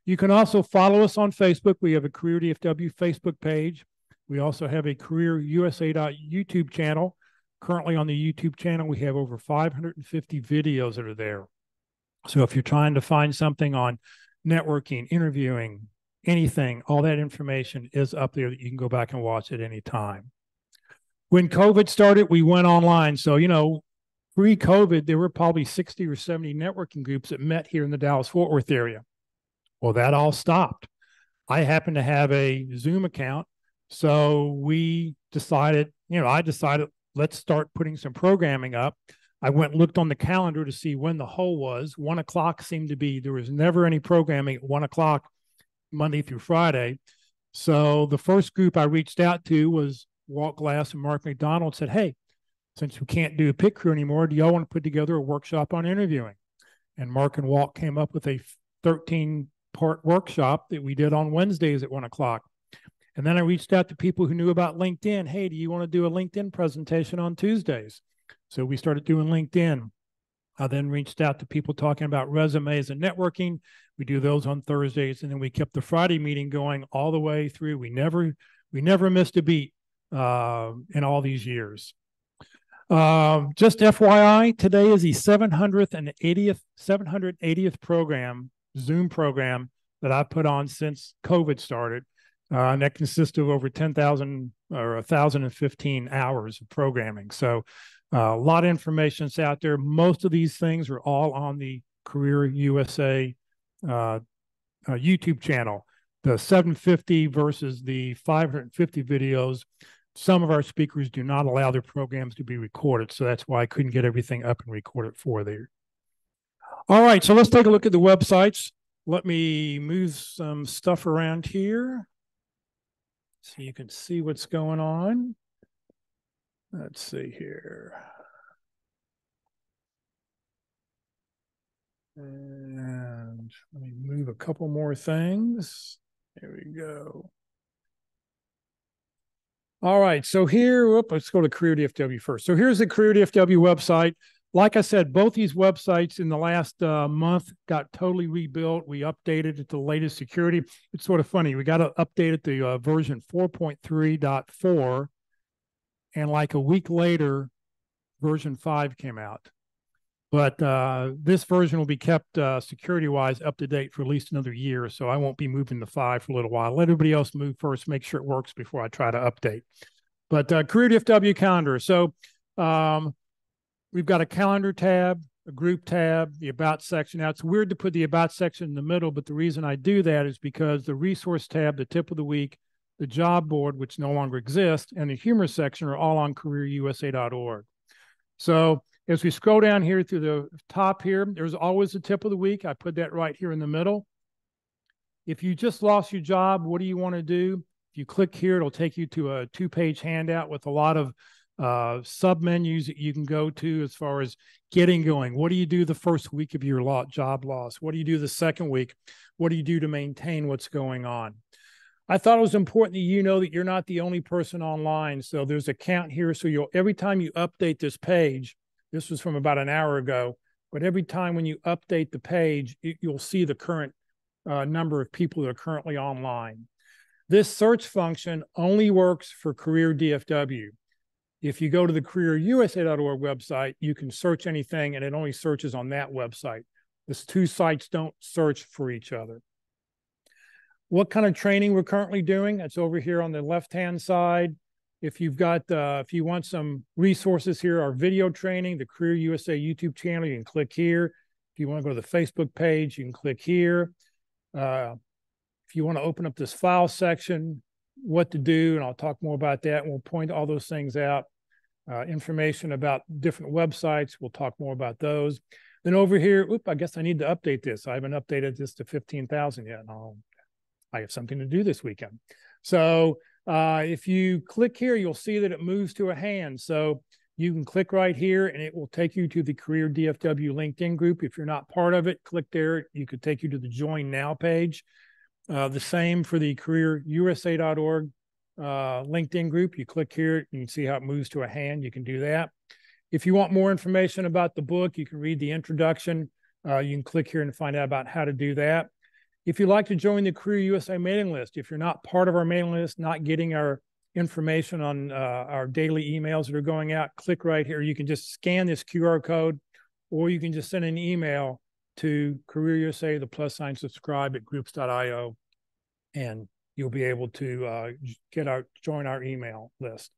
You can also follow us on Facebook. We have a CareerDFW Facebook page. We also have a CareerUSA.YouTube channel. Currently on the YouTube channel, we have over 550 videos that are there. So if you're trying to find something on networking, interviewing, anything, all that information is up there that you can go back and watch at any time. When COVID started, we went online. So, pre-COVID, there were probably 60 or 70 networking groups that met here in the Dallas-Fort Worth area. Well, that all stopped. I happen to have a Zoom account. So we decided, let's start putting some programming up. I went and looked on the calendar to see when the hole was. 1 o'clock seemed to be, there was never any programming at 1 o'clock Monday through Friday. So the first group I reached out to was Walt Glass and Mark McDonald. Said, hey, since we can't do a pit crew anymore, do y'all want to put together a workshop on interviewing? And Mark and Walt came up with a 13-part workshop that we did on Wednesdays at 1 o'clock. And then I reached out to people who knew about LinkedIn. Hey, do you want to do a LinkedIn presentation on Tuesdays? So we started doing LinkedIn. I then reached out to people talking about resumes and networking. We do those on Thursdays. And then we kept the Friday meeting going all the way through. We never missed a beat in all these years. Just FYI, today is the 780th program, Zoom program, that I've put on since COVID started. And that consists of over 10,000 or 1,015 hours of programming. So a lot of information is out there. Most of these things are all on the Career USA YouTube channel. The 750 versus the 550 videos. Some of our speakers do not allow their programs to be recorded. So that's why I couldn't get everything up and recorded for there. All right, so let's take a look at the websites. Let me move some stuff around here so you can see what's going on. Let's see here. And let me move a couple more things. There we go. All right, so here, let's go to CareerDFW first. So here's the CareerDFW website. Like I said, both these websites in the last month got totally rebuilt. We updated it to the latest security. It's sort of funny. We got to update it to version 4.3.4. And like a week later, version 5 came out. But this version will be kept security-wise up to date for at least another year. So I won't be moving to 5 for a little while. Let everybody else move first, make sure it works before I try to update. But CareerDFW calendar. So we've got a calendar tab. the group tab, the about section. Now, it's weird to put the about section in the middle, but the reason I do that is because the resource tab, the tip of the week, the job board, which no longer exists, and the humor section are all on careerusa.org. So as we scroll down here through the top here, there's always a tip of the week. I put that right here in the middle. If you just lost your job, what do you want to do? If you click here, it'll take you to a 2-page handout with a lot of sub-menus that you can go to as far as getting going. What do you do the first week of your job loss? What do you do the second week? What do you do to maintain what's going on? I thought it was important that you know that you're not the only person online. So there's a count here. So every time you update this page, this was from about an hour ago, but every time when you update the page, you'll see the current number of people that are currently online. This search function only works for CareerDFW. If you go to the CareerUSA.org website, you can search anything and it only searches on that website. These two sites don't search for each other. What kind of training we're currently doing? That's over here on the left-hand side. If you've got, if you want some resources here, our video training, the Career USA YouTube channel, you can click here. If you want to go to the Facebook page, you can click here. If you want to open up this file section, what to do, and I'll talk more about that, and we'll point all those things out. Information about different websites, we'll talk more about those. Then over here, I guess I need to update this. I haven't updated this to 15,000 yet. I have something to do this weekend. So if you click here, you'll see that it moves to a hand. So you can click right here and it will take you to the CareerDFW LinkedIn group. If you're not part of it, click there. You could take you to the Join Now page. The same for the CareerUSA.org LinkedIn group. You click here, you can see how it moves to a hand. You can do that. If you want more information about the book, you can read the introduction. You can click here and find out about how to do that. If you'd like to join the Career USA mailing list, if you're not part of our mailing list, not getting our information on our daily emails that are going out, click right here. You can just scan this QR code, or you can just send an email to Career USA, the +subscribe at groups.io, and you'll be able to join our email list.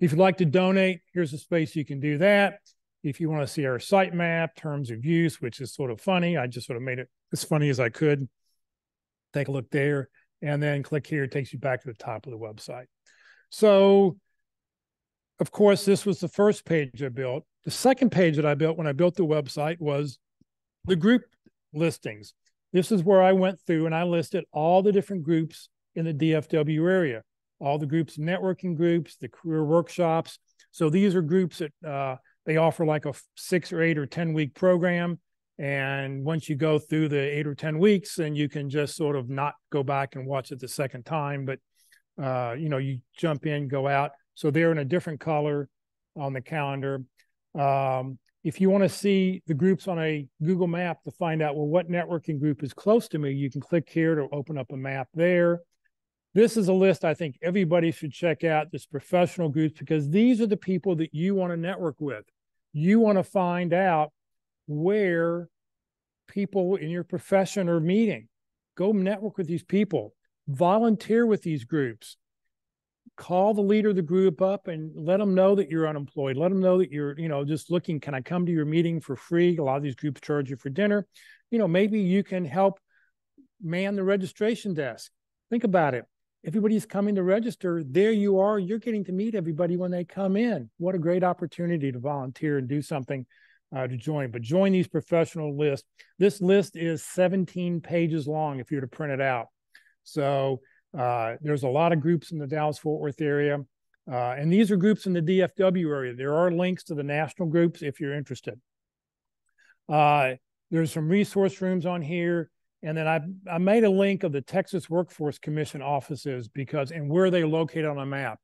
If you'd like to donate, here's a space you can do that. If you want to see our site map, terms of use, which is sort of funny, I just sort of made it as funny as I could. Take a look there, and then click here. It takes you back to the top of the website. So, of course, this was the first page I built. The second page that I built when I built the website was the group listings. This is where I went through and I listed all the different groups in the DFW area, all the groups, networking groups, the career workshops. So these are groups that they offer like a 6 or 8 or 10 week program. And once you go through the 8 or 10 weeks, then you can just sort of not go back and watch it the second time, but you jump in, go out. So they're in a different color on the calendar. If you want to see the groups on a Google map to find out, well, what networking group is close to me, you can click here to open up a map there. This is a list I think everybody should check out, this professional groups, because these are the people that you want to network with. You want to find out where people in your profession are meeting. Go network with these people. Volunteer with these groups. Call the leader of the group up and let them know that you're unemployed. Let them know that you're, just looking, can I come to your meeting for free? A lot of these groups charge you for dinner. Maybe you can help man the registration desk. Think about it. Everybody's coming to register. There you are. You're getting to meet everybody when they come in. What a great opportunity to volunteer and do something to join. But join these professional lists. This list is 17 pages long if you were to print it out. So there's a lot of groups in the Dallas-Fort Worth area. And these are groups in the DFW area. There are links to the national groups if you're interested. There's some resource rooms on here. And then I made a link of the Texas Workforce Commission offices and where they're located on a map.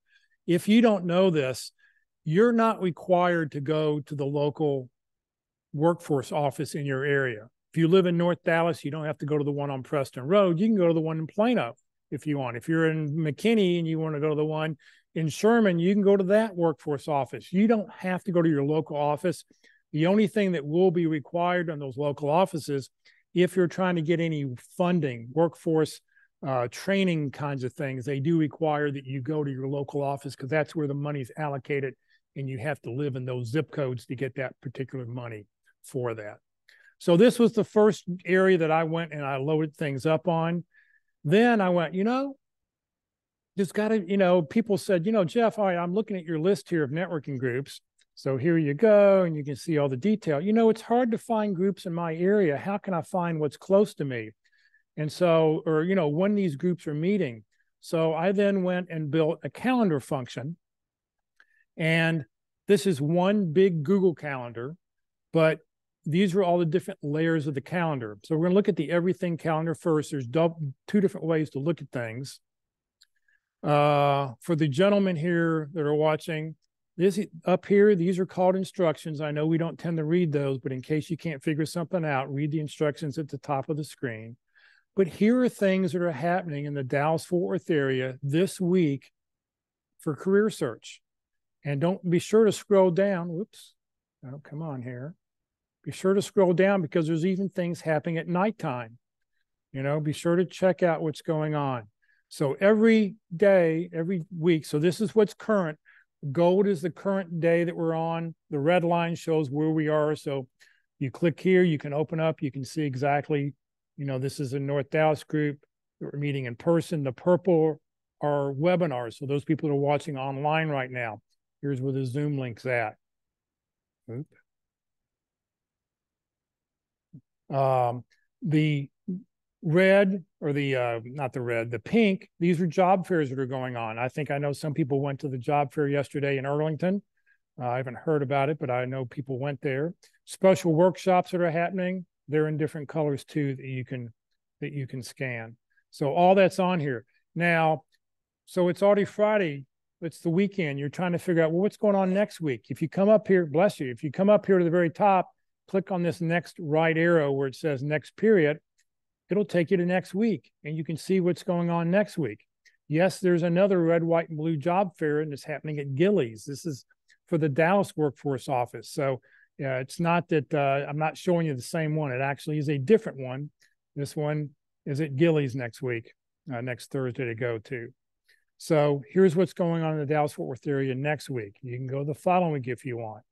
If you don't know this, you're not required to go to the local workforce office in your area. If you live in North Dallas, you don't have to go to the one on Preston Road. You can go to the one in Plano if you want. If you're in McKinney and you want to go to the one in Sherman, you can go to that workforce office. You don't have to go to your local office. The only thing that will be required on those local offices, if you're trying to get any funding, workforce training kinds of things, they do require that you go to your local office because that's where the money's allocated and you have to live in those zip codes to get that particular money. for that. So this was the first area that I went and I loaded things up on. Then I went, just got to, people said, Jeff, all right, I'm looking at your list here of networking groups. So here you go, and you can see all the detail. It's hard to find groups in my area. How can I find what's close to me? And so, or, when these groups are meeting. So I then went and built a calendar function. And this is one big Google Calendar, but these are all the different layers of the calendar. So we're going to look at the everything calendar first. There's two different ways to look at things. For the gentlemen here that are watching, this up here, these are called instructions. I know we don't tend to read those, but in case you can't figure something out, read the instructions at the top of the screen. But here are things that are happening in the Dallas-Fort Worth area this week for career search. And don't be sure to scroll down. Whoops. Oh, come on here. Be sure to scroll down because there's even things happening at nighttime. Be sure to check out what's going on. So every day, every week, so this is what's current. Gold is the current day that we're on. The red line shows where we are. So you click here, you can open up, you can see exactly, this is a North Dallas group that we're meeting in person. The purple are webinars. So those people that are watching online right now, here's where the Zoom link's at. Oop. The red or not the red, the pink, these are job fairs that are going on. I think I know some people went to the job fair yesterday in Arlington. I haven't heard about it, but I know people went there. Special workshops that are happening, they're in different colors too that you can scan. So all that's on here. Now, so it's already Friday. It's the weekend. You're trying to figure out, well, what's going on next week? If you come up here, bless you, if you come up here to the very top, click on this next right arrow where it says next period, it'll take you to next week and you can see what's going on next week. Yes, there's another red, white, and blue job fair and it's happening at Gilley's. This is for the Dallas Workforce Office. So it's not that I'm not showing you the same one. It actually is a different one. This one is at Gilley's next week, next Thursday to go to. So here's what's going on in the Dallas-Fort Worth area next week. You can go the following week if you want.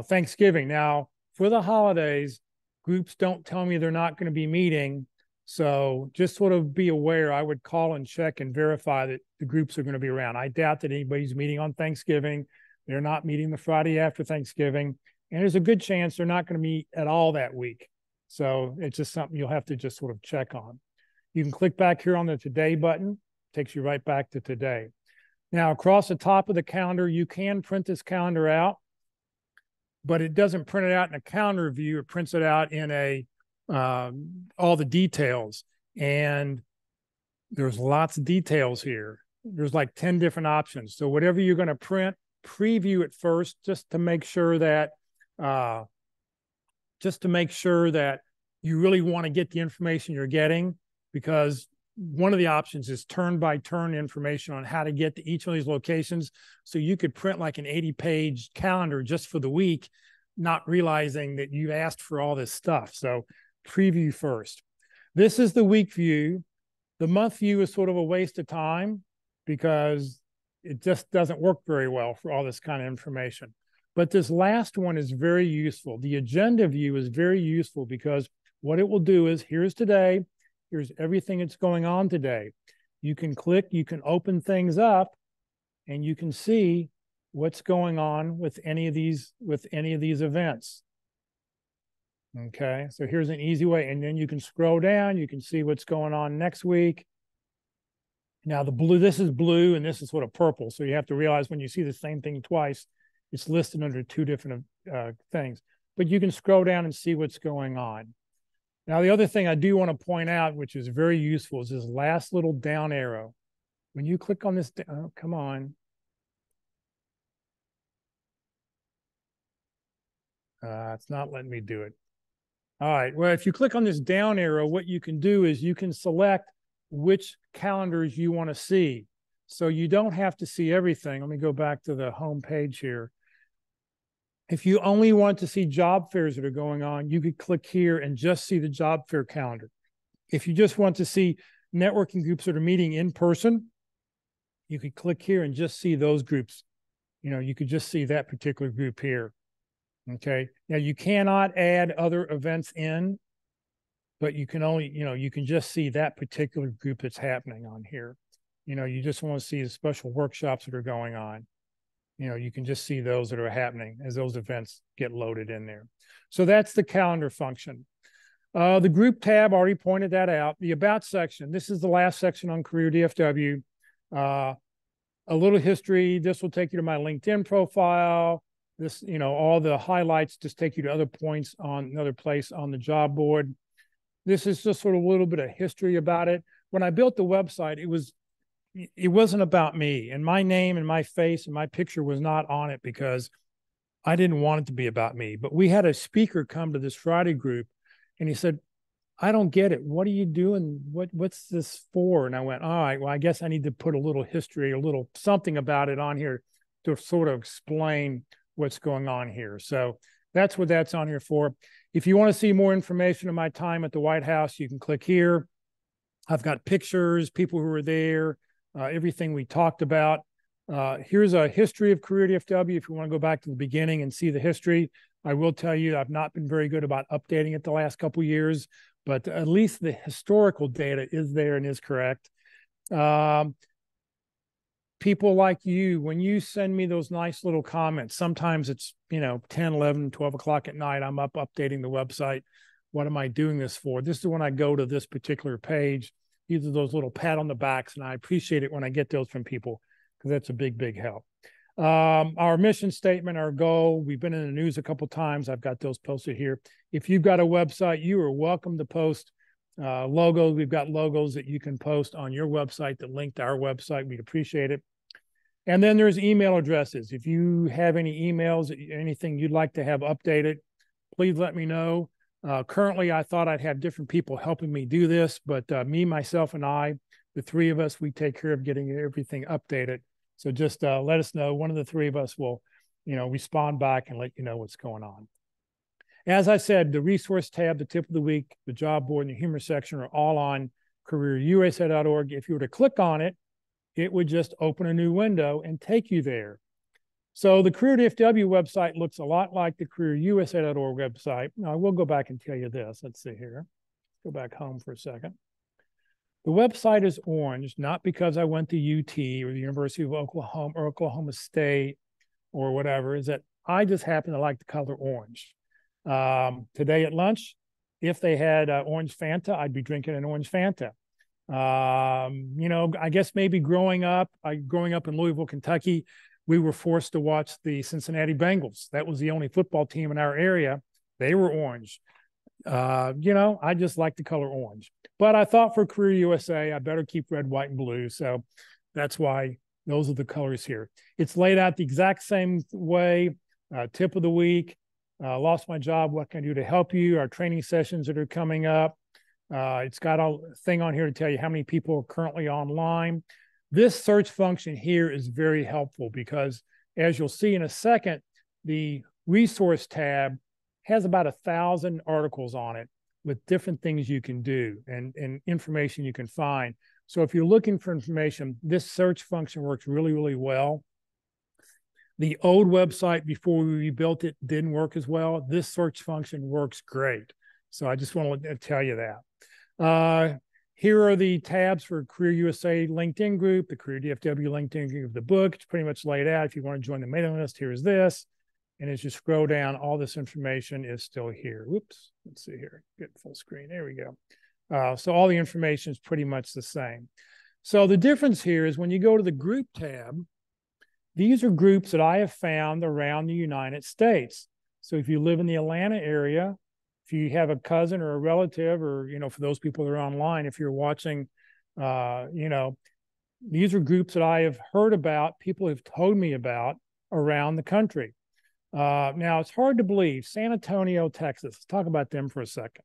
Thanksgiving. Now, for the holidays, groups don't tell me they're not going to be meeting. So just sort of be aware. I would call and check and verify that the groups are going to be around. I doubt that anybody's meeting on Thanksgiving. They're not meeting the Friday after Thanksgiving. And there's a good chance they're not going to meet at all that week. So it's just something you'll have to just sort of check on. You can click back here on the Today button. Takes you right back to today. Now, across the top of the calendar, you can print this calendar out, but it doesn't print it out in a calendar view. It prints it out in all the details. And there's lots of details here. There's like 10 different options. So whatever you're going to print, preview it first, just to make sure that you really want to get the information you're getting, because one of the options is turn-by-turn information on how to get to each of these locations. So you could print like an 80-page calendar just for the week, not realizing that you asked for all this stuff. So preview first. This is the week view. The month view is sort of a waste of time because it just doesn't work very well for all this kind of information. But this last one is very useful. The agenda view is very useful because what it will do is, here's today, here's everything that's going on today. You can click, you can open things up, and you can see what's going on with any of these events. Okay, so here's an easy way. And then you can scroll down, you can see what's going on next week. Now the blue, this is blue and this is sort of purple. So you have to realize when you see the same thing twice, it's listed under two different things. But you can scroll down and see what's going on. Now, the other thing I do want to point out, which is very useful, is this last little down arrow. When you click on this, oh, come on. It's not letting me do it. All right, well, if you click on this down arrow, what you can do is you can select which calendars you want to see. So you don't have to see everything. Let me go back to the home page here. If you only want to see job fairs that are going on, you could click here and just see the job fair calendar. If you just want to see networking groups that are meeting in person, you could click here and just see those groups. You could just see that particular group here. Okay. Now you cannot add other events in, but you can only, you can just see that particular group that's happening on here. You just want to see the special workshops that are going on. You can just see those that are happening as those events get loaded in there. So that's the calendar function. The group tab, already pointed that out. The about section, this is the last section on Career DFW. A little history. This will take you to my LinkedIn profile. This, all the highlights just take you to other points on another place on the job board. This is just sort of a little bit of history about it. When I built the website, it wasn't about me, and my name and my face and my picture was not on it because I didn't want it to be about me. But we had a speaker come to this Friday group, and he said, I don't get it. What are you doing? What's this for? And I went, all right, well, I guess I need to put a little history, a little something about it on here to sort of explain what's going on here. So that's what that's on here for. If you want to see more information of my time at the White House, you can click here. I've got pictures, people who were there, everything we talked about. Here's a history of Career DFW. If you want to go back to the beginning and see the history, I will tell you I've not been very good about updating it the last couple of years, but at least the historical data is there and is correct. People like you, when you send me those nice little comments, sometimes it's, 10, 11, 12 o'clock at night, I'm up updating the website. What am I doing this for? This is when I go to this particular page. These are those little pat on the backs, and I appreciate it when I get those from people because that's a big, big help. Our mission statement, our goal, we've been in the news a couple of times. I've got those posted here. If you've got a website, you are welcome to post logos. We've got logos that you can post on your website that link to our website. We'd appreciate it. And then there's email addresses. If you have any emails, anything you'd like to have updated, please let me know. Currently, I thought I'd have different people helping me do this, but me, myself, and I, the three of us, we take care of getting everything updated. So just let us know. One of the three of us will, respond back and let you know what's going on. As I said, the resource tab, the tip of the week, the job board, and the humor section are all on careerusa.org. If you were to click on it, it would just open a new window and take you there. So the Career DFW website looks a lot like the careerusa.org website. Now, I will go back and tell you this. Let's see here. Go back home for a second. The website is orange, not because I went to UT or the University of Oklahoma or Oklahoma State or whatever, is that I just happen to like the color orange. Today at lunch, if they had orange Fanta, I'd be drinking an orange Fanta. I guess maybe growing up in Louisville, Kentucky, we were forced to watch the Cincinnati Bengals. That was the only football team in our area. They were orange. I just like the color orange. But I thought for Career USA, I better keep red, white, and blue. So that's why those are the colors here. It's laid out the exact same way. Tip of the week, lost my job. What can I do to help you? Our training sessions that are coming up. It's got a thing on here to tell you how many people are currently online. This search function here is very helpful because, as you'll see in a second, the resource tab has about 1,000 articles on it with different things you can do and information you can find. So if you're looking for information, this search function works really, really well. The old website before we rebuilt it didn't work as well. This search function works great. So I just want to tell you that. Here are the tabs for Career USA LinkedIn group, the Career DFW LinkedIn group, the book. It's pretty much laid out. If you want to join the mailing list, here's this. And as you scroll down, all this information is still here. Whoops, let's see here. Get full screen. There we go. So all the information is pretty much the same. So the difference here is when you go to the group tab, these are groups that I have found around the United States. So if you live in the Atlanta area, if you have a cousin or a relative, or, for those people that are online, if you're watching, these are groups that I have heard about, people have told me about around the country. Now, it's hard to believe, San Antonio, Texas. Let's talk about them for a second.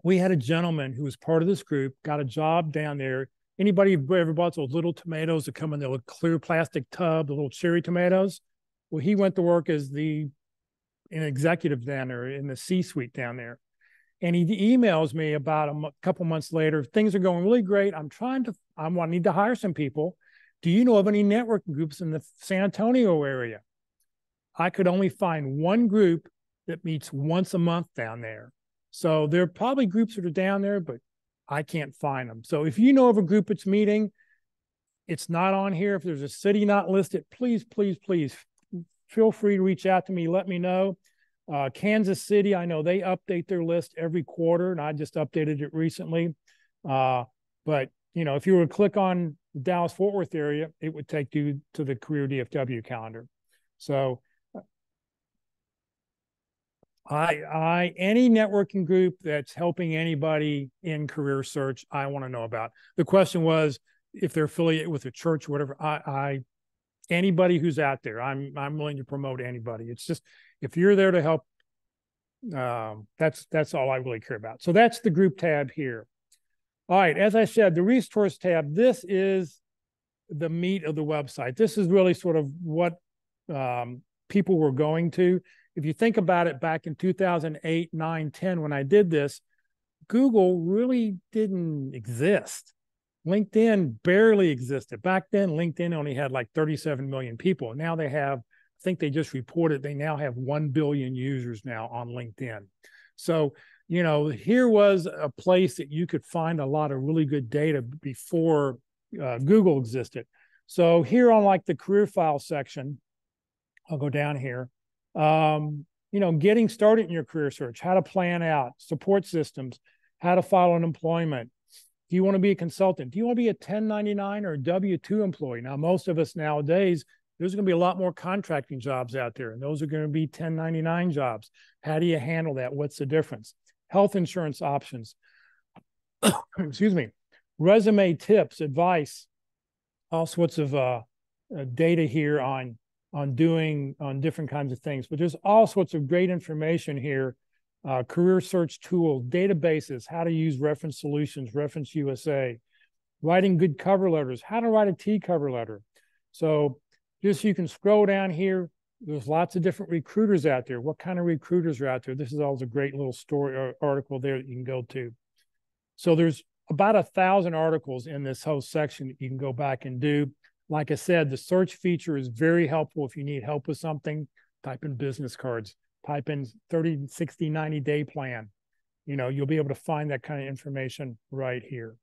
We had a gentleman who was part of this group, got a job down there. Anybody ever bought those little tomatoes that come in the little clear plastic tub, the little cherry tomatoes? Well, he went to work as an executive down there in the C-suite down there. And he emails me about a couple months later, things are going really great. I need to hire some people. Do you know of any networking groups in the San Antonio area? I could only find one group that meets once a month down there. So there are probably groups that are down there, but I can't find them. So if you know of a group that's meeting, it's not on here. If there's a city not listed, please, please, please feel free to reach out to me. Let me know. Kansas City, I know they update their list every quarter, and I just updated it recently. But you know, if you were to click on the Dallas-Fort Worth area, it would take you to the Career DFW calendar. So any networking group that's helping anybody in career search, I want to know about. The question was if they're affiliated with a church or whatever. Anybody who's out there, I'm willing to promote anybody. It's just if you're there to help, that's all I really care about. So that's the group tab here. All right, as I said, the resource tab, this is the meat of the website. This is really sort of what people were going to. If you think about it, back in 2008, 9, 10, when I did this, Google really didn't exist. LinkedIn barely existed. Back then, LinkedIn only had like 37 million people. Now they have, I think they just reported, they now have 1 billion users now on LinkedIn. So, you know, here was a place that you could find a lot of really good data before Google existed. So here on like the career file section, I'll go down here. You know, getting started in your career search, how to plan out, support systems, how to file an employment. Do you want to be a consultant? Do you want to be a 1099 or a W-2 employee? Now, most of us nowadays, there's going to be a lot more contracting jobs out there, and those are going to be 1099 jobs. How do you handle that? What's the difference? Health insurance options. Excuse me. Resume tips, advice, all sorts of data here on different kinds of things. But there's all sorts of great information here. Career search tools, databases, how to use Reference Solutions, Reference USA, writing good cover letters, how to write a T cover letter. So just you can scroll down here. There's lots of different recruiters out there. What kind of recruiters are out there? This is always a great little story or article there that you can go to. So there's about 1,000 articles in this whole section that you can go back and do. Like I said, the search feature is very helpful. If you need help with something, type in business cards, type in 30, 60, 90-day plan. You know, you'll be able to find that kind of information right here.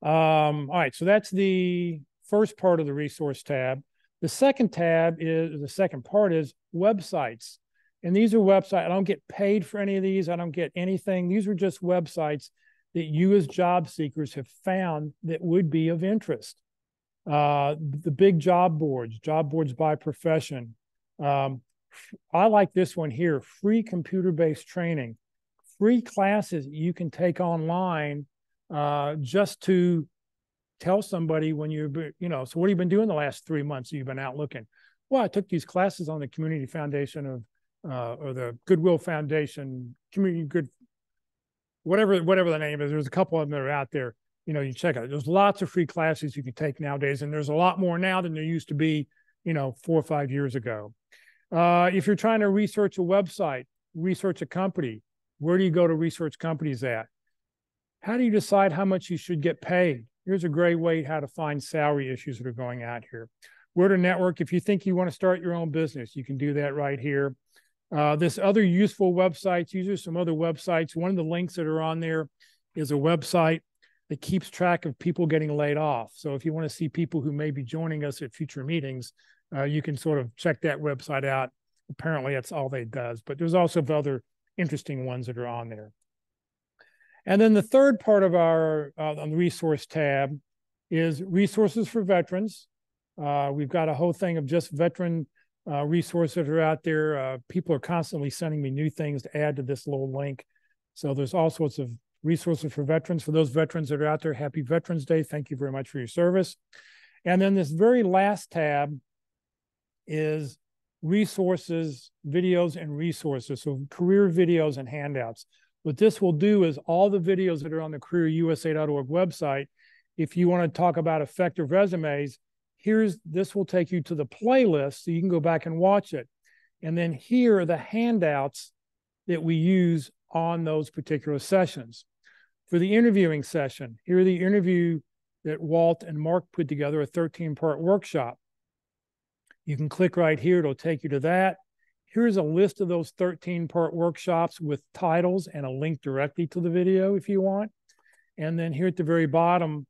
All right, so that's the first part of the resource tab. The second tab is, the second part is websites. And these are websites, I don't get paid for any of these. I don't get anything. These are just websites that you as job seekers have found that would be of interest. The big job boards by profession. I like this one here, free computer-based training, free classes you can take online just to tell somebody when you know, so what have you been doing the last 3 months? You've been out looking. Well, I took these classes on the Community Foundation of, or the Goodwill Foundation, Community Good, whatever the name is. There's a couple of them that are out there. You know, you check it. There's lots of free classes you can take nowadays, and there's a lot more now than there used to be, you know, 4 or 5 years ago. If you're trying to research a website, research a company, where do you go to research companies at? How do you decide how much you should get paid? Here's a great way how to find salary issues that are going out here. Where to network. If you think you want to start your own business, you can do that right here. This other useful websites, these are some other websites. One of the links that are on there is a website that keeps track of people getting laid off. So if you want to see people who may be joining us at future meetings, you can sort of check that website out. Apparently, that's all they does. But there's also other interesting ones that are on there. And then the third part of our on the resource tab is resources for veterans. We've got a whole thing of just veteran resources that are out there. People are constantly sending me new things to add to this little link. So there's all sorts of resources for veterans. For those veterans that are out there, happy Veterans Day. Thank you very much for your service. And then this very last tab is resources, videos, and resources. So career videos and handouts. What this will do is all the videos that are on the careerusa.org website, if you want to talk about effective resumes, this will take you to the playlist so you can go back and watch it. And then here are the handouts that we use on those particular sessions. For the interviewing session, here are the interview that Walt and Mark put together, a 13-part workshop. You can click right here. It'll take you to that. Here's a list of those 13-part workshops with titles and a link directly to the video if you want. And then here at the very bottom,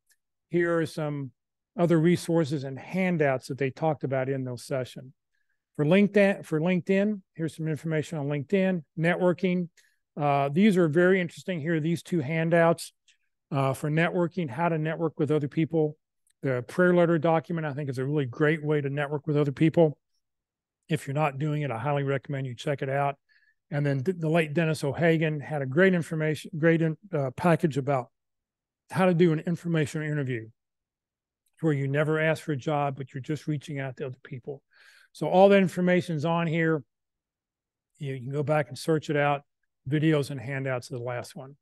here are some other resources and handouts that they talked about in those sessions. For LinkedIn, here's some information on LinkedIn, networking. These are very interesting here, these two handouts for networking, how to network with other people. The prayer letter document, I think, is a really great way to network with other people. If you're not doing it, I highly recommend you check it out. And then the late Dennis O'Hagan had a great package about how to do an informational interview where you never ask for a job, but you're just reaching out to other people. So all that information is on here. You can go back and search it out. Videos and handouts are the last one.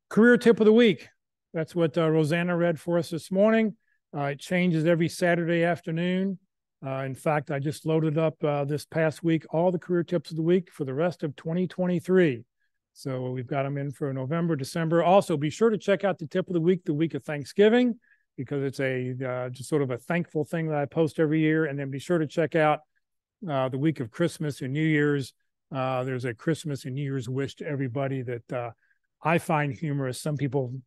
Career tip of the week. That's what Rosanna read for us this morning. It changes every Saturday afternoon. In fact, I just loaded up this past week all the career tips of the week for the rest of 2023. So we've got them in for November, December. Also, be sure to check out the tip of the week of Thanksgiving, because it's a just sort of a thankful thing that I post every year. And then be sure to check out the week of Christmas and New Year's. There's a Christmas and New Year's wish to everybody that I find humorous. Some people,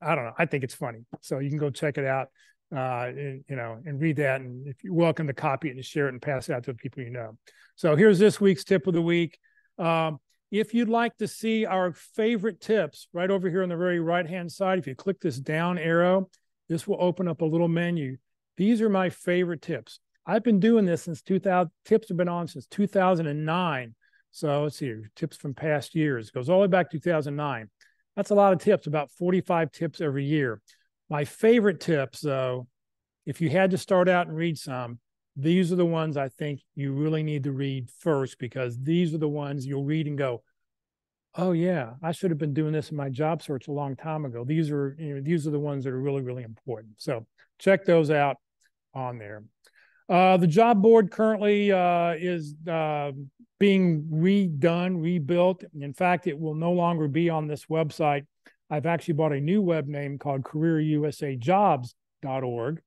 I don't know, I think it's funny. So you can go check it out, and read that. And if you're welcome to copy it and share it and pass it out to the people you know. So here's this week's tip of the week. If you'd like to see our favorite tips right over here on the very right-hand side, if you click this down arrow, this will open up a little menu. These are my favorite tips. I've been doing this since 2000. Tips have been on since 2009. So let's see, tips from past years. It goes all the way back to 2009. That's a lot of tips, about 45 tips every year. My favorite tips, though, if you had to start out and read some, these are the ones I think you really need to read first, because these are the ones you'll read and go, oh yeah, I should have been doing this in my job search a long time ago. These are the ones that are really, really important. So check those out on there. The job board currently is being rebuilt. In fact, it will no longer be on this website. I've actually bought a new web name called CareerUSAJobs.org.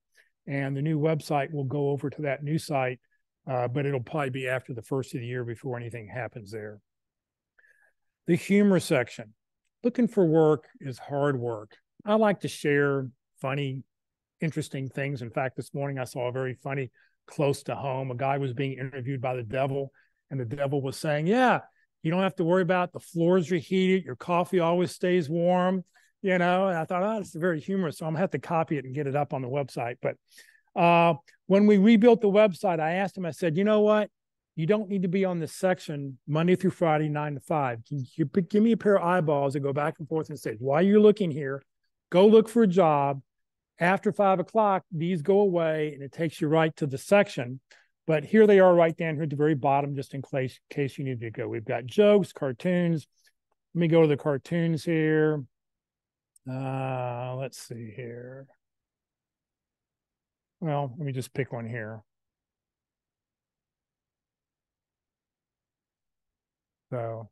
And the new website will go over to that new site, but it'll probably be after the first of the year before anything happens there. The humor section. Looking for work is hard work. I like to share funny, interesting things. In fact, this morning I saw a very funny close to home. A guy was being interviewed by the devil, and the devil was saying, yeah, you don't have to worry about the floors are heated. Your coffee always stays warm. And I thought, oh, this is very humorous. So I'm going to have to copy it and get it up on the website. But when we rebuilt the website, I asked him, I said, you know what? You don't need to be on this section Monday through Friday, 9 to 5. Give me a pair of eyeballs and go back and forth and say, while you're looking here, go look for a job. After 5 o'clock, these go away and it takes you right to the section. But here they are right down here at the very bottom, just in case you need to go. We've got jokes, cartoons. Let me go to the cartoons here. Let's see here. Well, let me just pick one here. So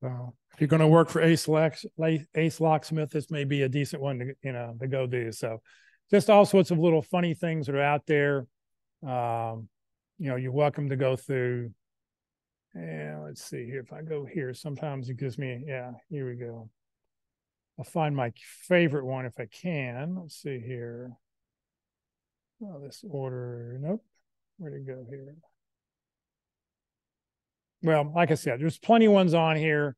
if you're going to work for Ace Locksmith, this may be a decent one to go do. So just all sorts of little funny things that are out there. You're welcome to go through. Yeah, let's see here. If I go here, sometimes it gives me, yeah, here we go. I'll find my favorite one if I can. Let's see here. Oh, this order, nope. Where'd it go here? Well, like I said, there's plenty of ones on here.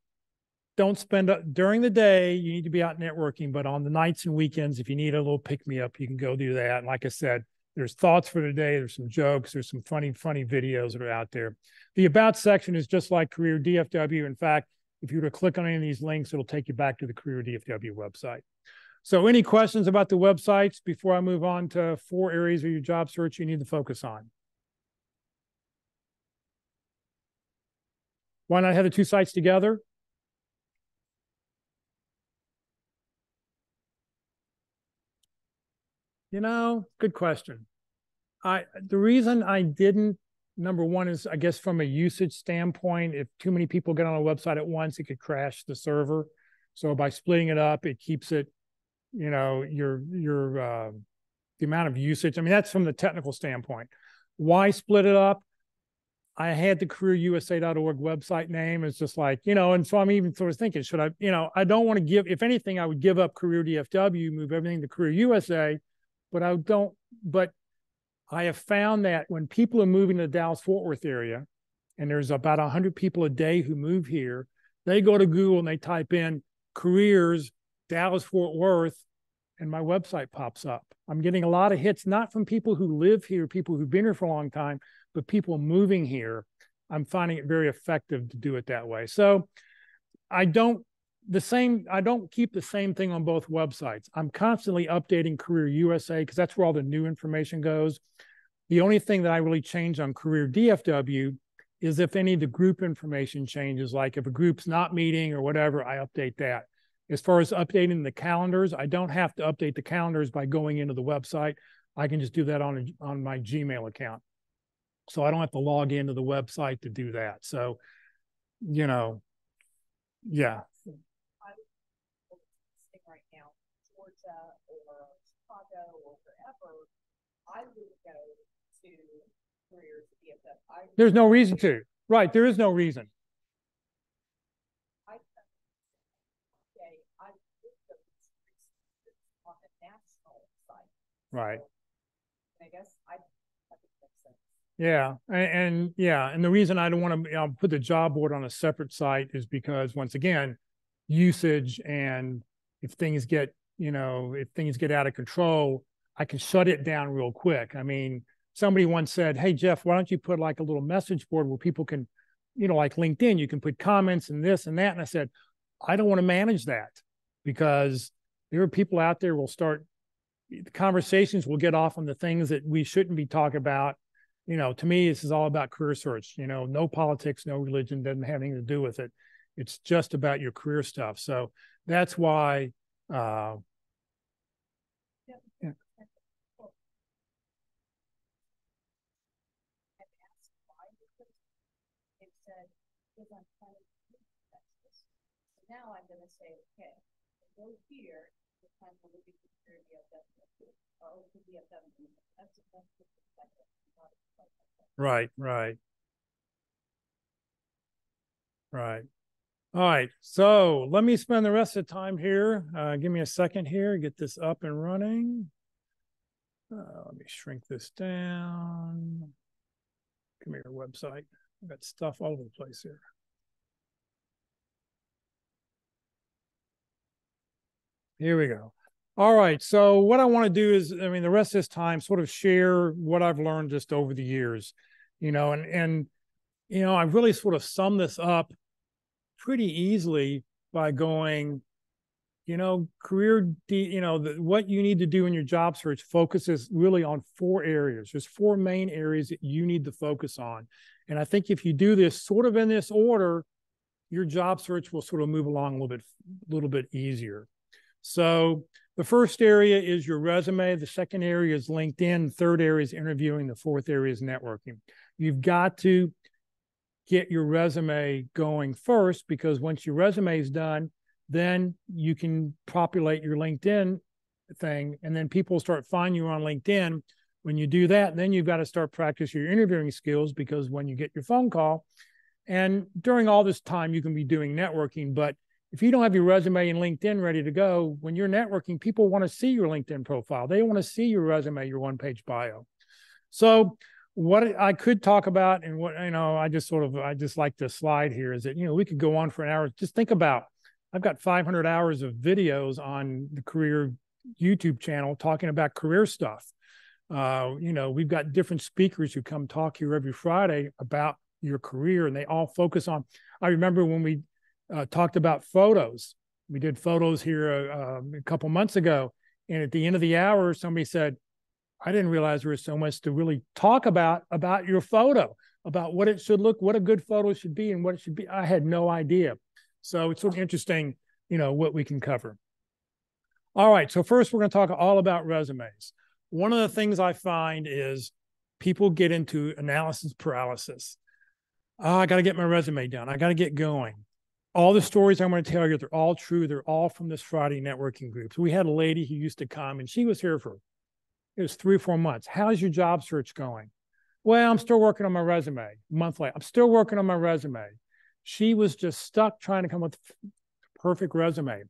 Don't spend during the day. You need to be out networking, but on the nights and weekends, if you need a little pick-me-up, you can go do that. And like I said, there's thoughts for today. There's some jokes. There's some funny videos that are out there. The About section is just like Career DFW. In fact, if you were to click on any of these links, it'll take you back to the Career DFW website. So any questions about the websites before I move on to 4 areas of your job search you need to focus on? Why not have the 2 sites together? Good question. The reason I didn't, number one is, I guess, from a usage standpoint, if too many people get on a website at once, it could crash the server. So by splitting it up, it keeps it the amount of usage. I mean, that's from the technical standpoint. Why split it up? I had the careerusa.org website name. It's just like, and so I'm even sort of thinking, should I, I don't want to give, if anything, I would give up CareerDFW, move everything to Career USA, but I have found that when people are moving to the Dallas-Fort Worth area, and there's about 100 people a day who move here, they go to Google and they type in careers, Dallas-Fort Worth, and my website pops up. I'm getting a lot of hits, not from people who live here, people who've been here for a long time, but people moving here. I'm finding it very effective to do it that way. So I don't keep the same thing on both websites. I'm constantly updating Career USA because that's where all the new information goes. The only thing that I really change on Career DFW is if any of the group information changes, like if a group's not meeting or whatever, I update that. As far as updating the calendars, I don't have to update the calendars by going into the website. I can just do that on my Gmail account. So I don't have to log into the website to do that. So, yeah. Right now, Georgia or Chicago or wherever, I would go to Careers DFW. There's no reason to. Right, there is no reason. I would go on the national site. Right. I guess I think makes sense. Yeah, and the reason I don't want to put the job board on a separate site is because, once again, usage, and if things get out of control, I can shut it down real quick. I mean, somebody once said, "Hey Jeff, why don't you put like a little message board where people can, like LinkedIn, you can put comments and this and that." And I said, I don't want to manage that, because there are people out there who will start conversations, will get off on the things that we shouldn't be talking about. To me, this is all about career search. No politics, no religion, doesn't have anything to do with it. It's just about your career stuff. So that's why. Yeah. Now I'm going to say, okay, go here. It's time for looking at CareerDFW or DFW. That's Right. All right. So let me spend the rest of the time here. Give me a second here, get this up and running. Let me shrink this down. Come here, website. I've got stuff all over the place here. Here we go. All right. So what I want to do is, the rest of this time, sort of share what I've learned just over the years, and I've really sort of summed this up pretty easily by going, what you need to do in your job search focuses really on 4 areas. There's 4 main areas that you need to focus on. And I think if you do this sort of in this order, your job search will sort of move along a little bit easier. So the first area is your resume. The second area is LinkedIn. The third area is interviewing. The fourth area is networking. You've got to get your resume going first, because once your resume is done, then you can populate your LinkedIn thing, and then people start finding you on LinkedIn. When you do that, then you've got to start practicing your interviewing skills, because when you get your phone call, and during all this time, you can be doing networking, but if you don't have your resume and LinkedIn ready to go, when you're networking, people want to see your LinkedIn profile. They want to see your resume, your one-page bio. So what I could talk about, and what, I just like this slide here, is that, we could go on for an hour. Just think about, I've got 500 hours of videos on the Career YouTube channel talking about career stuff. We've got different speakers who come talk here every Friday about your career, and they all focus on, I remember when we talked about photos. We did photos here a couple months ago, and at the end of the hour, somebody said, I didn't realize there was so much to really talk about your photo, about what it should look, what a good photo should be, and what it should be. I had no idea. So it's sort of interesting, what we can cover. All right, so first we're going to talk all about resumes. One of the things I find is people get into analysis paralysis. Oh, I got to get my resume done. I got to get going. all the stories I'm going to tell you, they're all true. They're all from this Friday networking group. So we had a lady who used to come, and she was here for, it was 3 or 4 months. How's your job search going? Well, I'm still working on my resume. A month later, I'm still working on my resume. She was just stuck trying to come up with a perfect resume.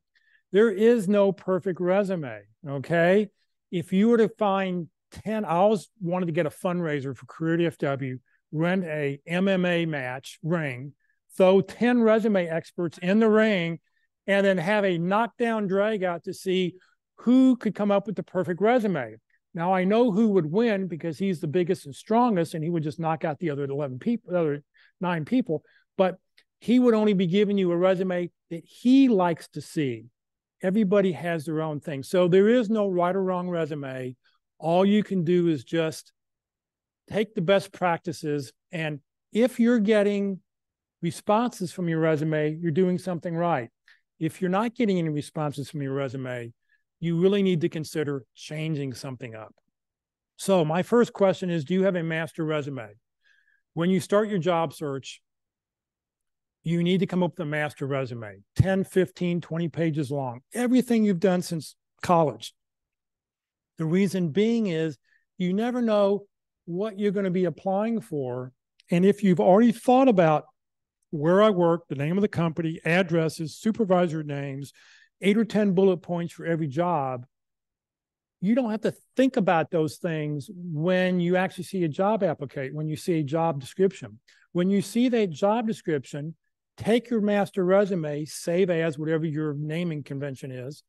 There is no perfect resume, okay? If you were to find 10, I always wanted to get a fundraiser for CareerDFW, rent a MMA match ring, throw 10 resume experts in the ring, and then have a knockdown drag out to see who could come up with the perfect resume. Now, I know who would win because he's the biggest and strongest, and he would just knock out the other 11 people, the other 9 people, but he would only be giving you a resume that he likes to see. Everybody has their own thing. So there is no right or wrong resume. All you can do is just take the best practices. And if you're getting responses from your resume, you're doing something right. If you're not getting any responses from your resume, you really need to consider changing something up. So my first question is, do you have a master resume? When you start your job search, you need to come up with a master resume, 10, 15, 20 pages long, everything you've done since college. The reason being is you never know what you're going to be applying for. And if you've already thought about where I work, the name of the company, addresses, supervisor names, 8 or 10 bullet points for every job, you don't have to think about those things when you actually see a job application, when you see a job description. When you see that job description, take your master resume, save as whatever your naming convention is,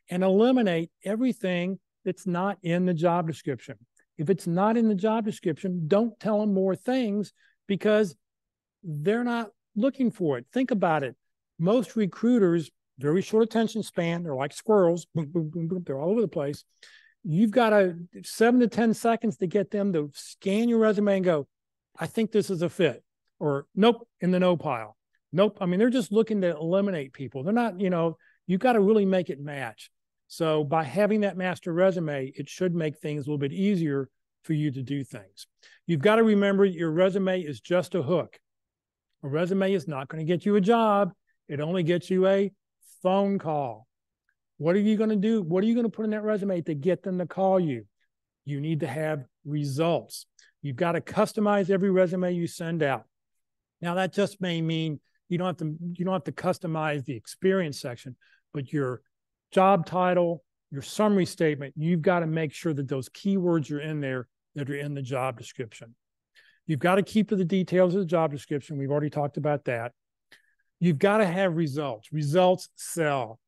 and eliminate everything that's not in the job description. If it's not in the job description, don't tell them more things because they're not looking for it. Think about it. Most recruiters, very short attention span, they're like squirrels, boom, boom, boom, boom, they're all over the place. You've got 7 to 10 seconds to get them to scan your resume and go, I think this is a fit, or nope, in the no pile. Nope. I mean, they're just looking to eliminate people. They're not, you've got to really make it match. So by having that master resume, it should make things a little bit easier for you to do things. You've got to remember your resume is just a hook. A resume is not going to get you a job. It only gets you a phone call. What are you going to do? What are you going to put in that resume to get them to call you? You need to have results. You've got to customize every resume you send out. Now, that just may mean you don't have to customize the experience section, but your job title, your summary statement, you've got to make sure that those keywords are in there that are in the job description. You've got to keep to the details of the job description. We've already talked about that. You've got to have results. Results sell.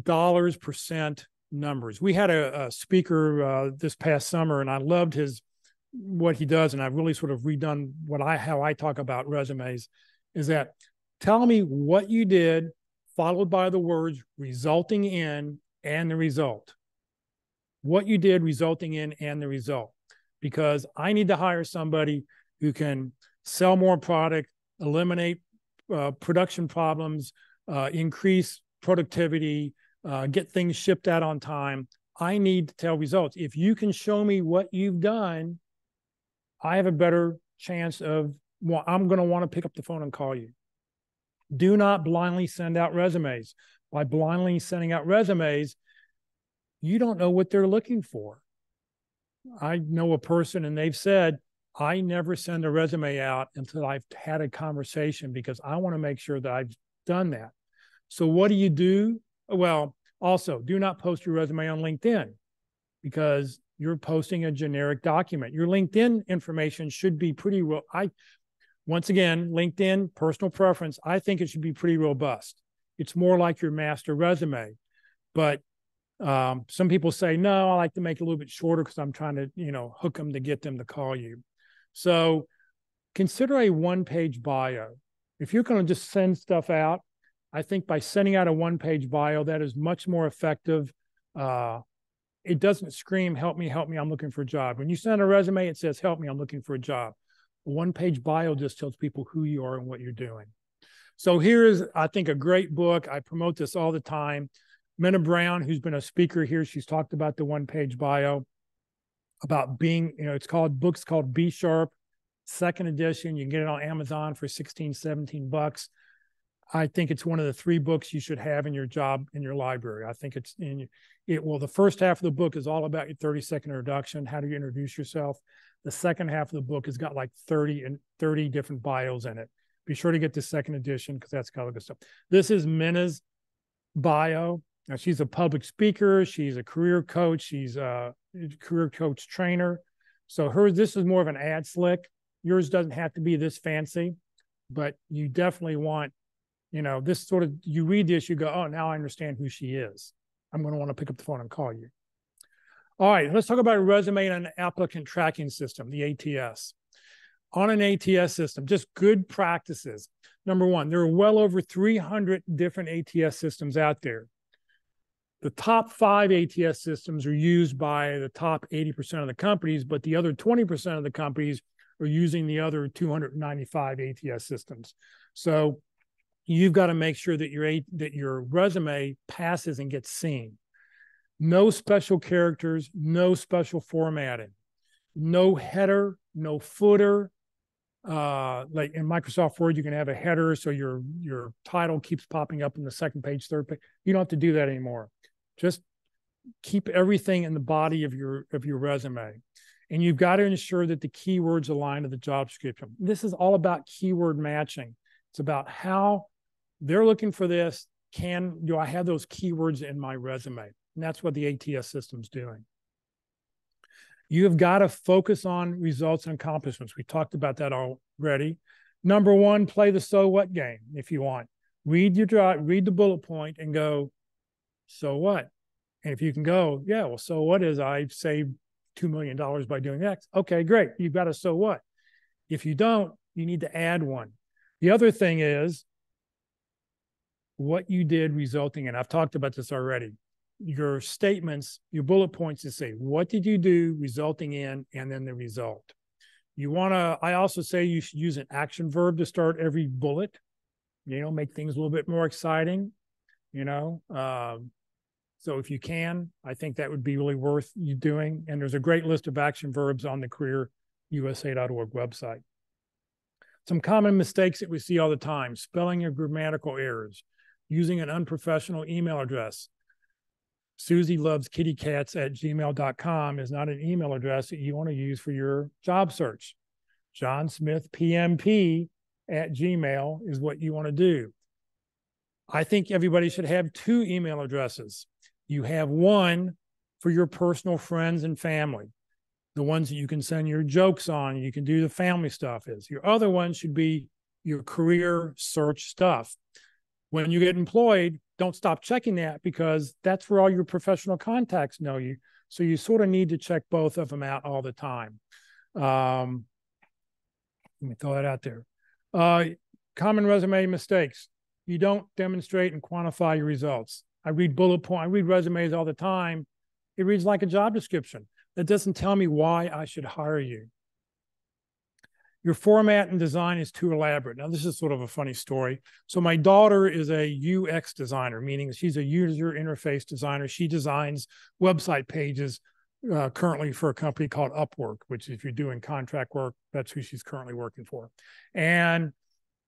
Dollars, percent, numbers. We had a speaker this past summer, and I loved what he does, and I've really sort of redone how I talk about resumes, is that tell me what you did, followed by the words resulting in and the result. What you did resulting in and the result. Because I need to hire somebody who can sell more product, eliminate production problems, increase productivity, get things shipped out on time. I need to tell results. If you can show me what you've done, I have a better chance of, well, I'm going to want to pick up the phone and call you. Do not blindly send out resumes. By blindly sending out resumes, you don't know what they're looking for. I know a person, and they've said, I never send a resume out until I've had a conversation because I want to make sure that I've done that. So what do you do? Well, also, do not post your resume on LinkedIn because you're posting a generic document. Your LinkedIn information should be pretty well. Once again, LinkedIn, personal preference, I think it should be pretty robust. It's more like your master resume. But some people say, no, I like to make it a little bit shorter because I'm trying to, hook them to get them to call you. So consider a one-page bio. If you're going to just send stuff out, I think by sending out a one-page bio, that is much more effective. It doesn't scream, help me, I'm looking for a job. When you send a resume, it says, help me, I'm looking for a job. A one-page bio just tells people who you are and what you're doing. So here is, I think, a great book. I promote this all the time. Minna Brown, who's been a speaker here, she's talked about the one-page bio, about being, book's called Be Sharp, second edition. You can get it on Amazon for 16, 17 bucks. I think it's one of the 3 books you should have in your library. I think the first half of the book is all about your 30-second introduction. How do you introduce yourself? The second half of the book has got like 30 different bios in it. Be sure to get the second edition because that's got all the good stuff. This is Minna's bio. Now, she's a public speaker. She's a career coach. She's a career coach trainer. So this is more of an ad slick. Yours doesn't have to be this fancy, but you definitely want, this sort of, you read this, you go, oh, now I understand who she is. I'm going to want to pick up the phone and call you. All right, let's talk about a resume and an applicant tracking system, the ATS. On an ATS system, just good practices. Number one, there are well over 300 different ATS systems out there. The top 5 ATS systems are used by the top 80% of the companies, but the other 20% of the companies are using the other 295 ATS systems. So you've got to make sure that your resume passes and gets seen. No special characters, no special formatting, no header, no footer. Like in Microsoft Word, you can have a header so your title keeps popping up in the second page, third page. You don't have to do that anymore. Just keep everything in the body of your resume. And you've got to ensure that the keywords align to the job description. This is all about keyword matching. It's about how they're looking for this. Do I have those keywords in my resume? And that's what the ATS system's doing. You have got to focus on results and accomplishments. We talked about that already. Number one, play the so what game if you want. Read the bullet point and go, so what? And if you can go, yeah, well, so what is I saved $2 million by doing X? Okay, great. You've got a so what. If you don't, you need to add one. The other thing is what you did resulting in. I've talked about this already. Your statements, your bullet points to say, what did you do resulting in, and then the result. I also say you should use an action verb to start every bullet, make things a little bit more exciting, so if you can, I think that would be really worth you doing. And there's a great list of action verbs on the careerusa.org website. Some common mistakes that we see all the time: spelling or grammatical errors, using an unprofessional email address. Susie loves kittycats@gmail.com is not an email address that you want to use for your job search. John Smith PMP@gmail is what you want to do. I think everybody should have 2 email addresses. You have one for your personal friends and family, the ones that you can send your jokes on, you can do the family stuff is. Your other one should be your career search stuff. When you get employed, don't stop checking that because that's where all your professional contacts know you. So you sort of need to check both of them out all the time. Let me throw that out there. Common resume mistakes. You don't demonstrate and quantify your results. I read resumes all the time. It reads like a job description. That doesn't tell me why I should hire you. Your format and design is too elaborate. Now, this is sort of a funny story. So my daughter is a UX designer, meaning she's a user interface designer. She designs website pages currently for a company called Upwork, which if you're doing contract work, that's who she's currently working for. And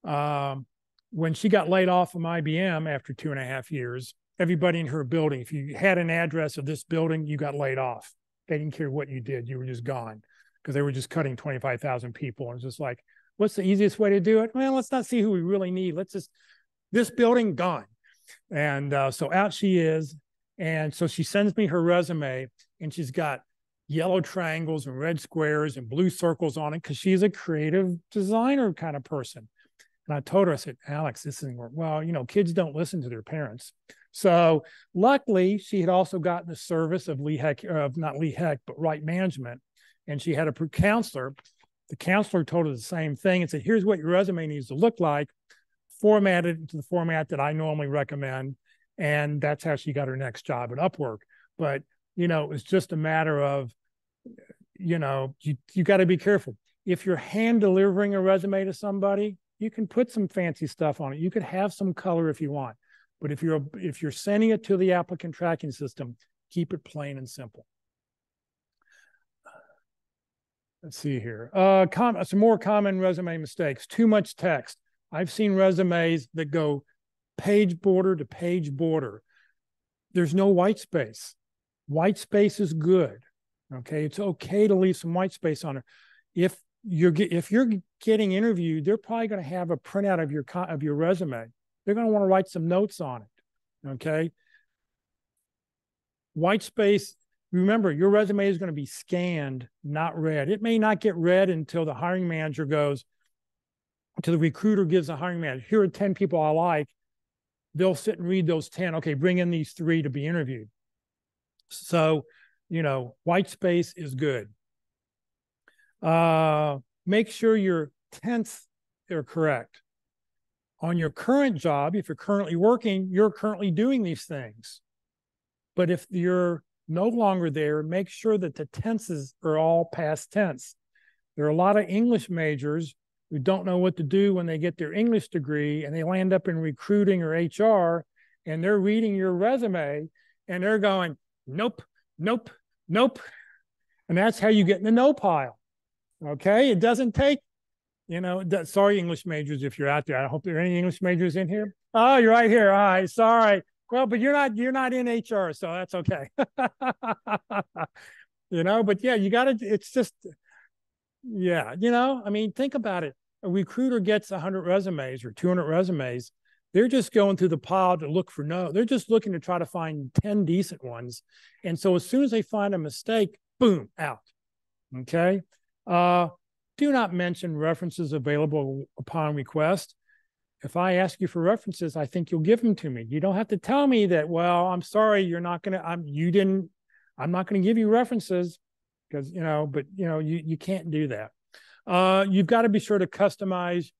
when she got laid off from IBM after 2.5 years, everybody in her building, if you had an address of this building, you got laid off. They didn't care what you did. You were just gone because they were just cutting 25,000 people. And it's just like, what's the easiest way to do it? Well, let's not see who we really need. This building gone. And so out she is. And so she sends me her resume and she's got yellow triangles and red squares and blue circles on it because she's a creative designer kind of person. And I told her, I said, Alex, this isn't work. Well, kids don't listen to their parents. So luckily, she had also gotten the service of not Lee Heck, but Right Management. And she had a counselor. The counselor told her the same thing and said, here's what your resume needs to look like, formatted into the format that I normally recommend. And that's how she got her next job at Upwork. But, it was just a matter of, you got to be careful. If you're hand delivering a resume to somebody, you can put some fancy stuff on it. You could have some color if you want. But if you're sending it to the applicant tracking system, keep it plain and simple. Let's see here. Some more common resume mistakes. Too much text. I've seen resumes that go page border to page border. There's no white space. White space is good. Okay, it's okay to leave some white space on it. If you're getting interviewed, they're probably going to have a printout of your resume. They're going to want to write some notes on it. Okay, white space. Remember, your resume is going to be scanned, not read. It may not get read until the hiring manager goes, until the recruiter gives the hiring manager, here are 10 people I like. They'll sit and read those 10. Okay, bring in these 3 to be interviewed. So, white space is good. Make sure your tense are correct. On your current job, if you're currently working, you're currently doing these things. But if you're no longer there, make sure that the tenses are all past tense. There are a lot of English majors who don't know what to do when they get their English degree and they land up in recruiting or HR, and they're reading your resume and they're going, nope, nope, nope. And that's how you get in the no pile. Okay, it doesn't take, sorry, English majors, if you're out there. I hope there are any English majors in here. Oh, you're right here. All right, sorry. Well, but you're not in HR, so that's okay. But yeah, you got to, it's just, yeah, think about it. A recruiter gets 100 resumes or 200 resumes. They're just going through the pile to look for they're just looking to try to find 10 decent ones. And so as soon as they find a mistake, boom, out. Okay. Do not mention references available upon request. If I ask you for references, I think you'll give them to me. You don't have to tell me that, well, I'm sorry, you're not going to, I'm not going to give you references because, you can't do that. You've got to be sure to customize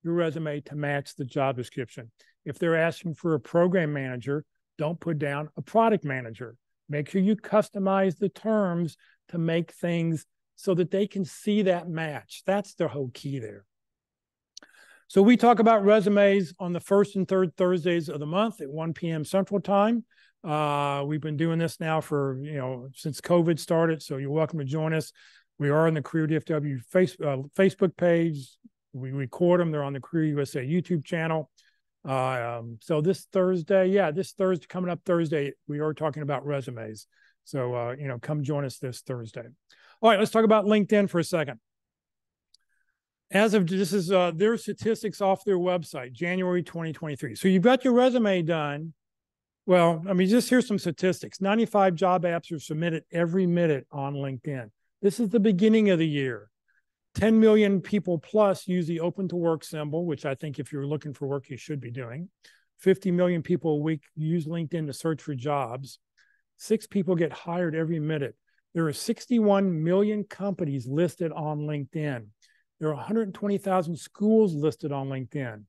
your resume to match the job description. If they're asking for a program manager, don't put down a product manager. Make sure you customize the terms to make things so that they can see that match. That's the whole key there. So we talk about resumes on the first and third Thursdays of the month at 1 p.m. Central Time. We've been doing this now for, since COVID started, so you're welcome to join us. We are on the CareerDFW Facebook page. We record them. They're on the Career USA YouTube channel. So this Thursday, coming up Thursday, we are talking about resumes. So, come join us this Thursday. All right, let's talk about LinkedIn for a second. As of this is their statistics off their website, January 2023. So you've got your resume done. Well, just here's some statistics. 95 job apps are submitted every minute on LinkedIn. This is the beginning of the year. 10 million people plus use the open to work symbol, which I think if you're looking for work, you should be doing. 50 million people a week use LinkedIn to search for jobs. 6 people get hired every minute. There are 61 million companies listed on LinkedIn. There are 120,000 schools listed on LinkedIn.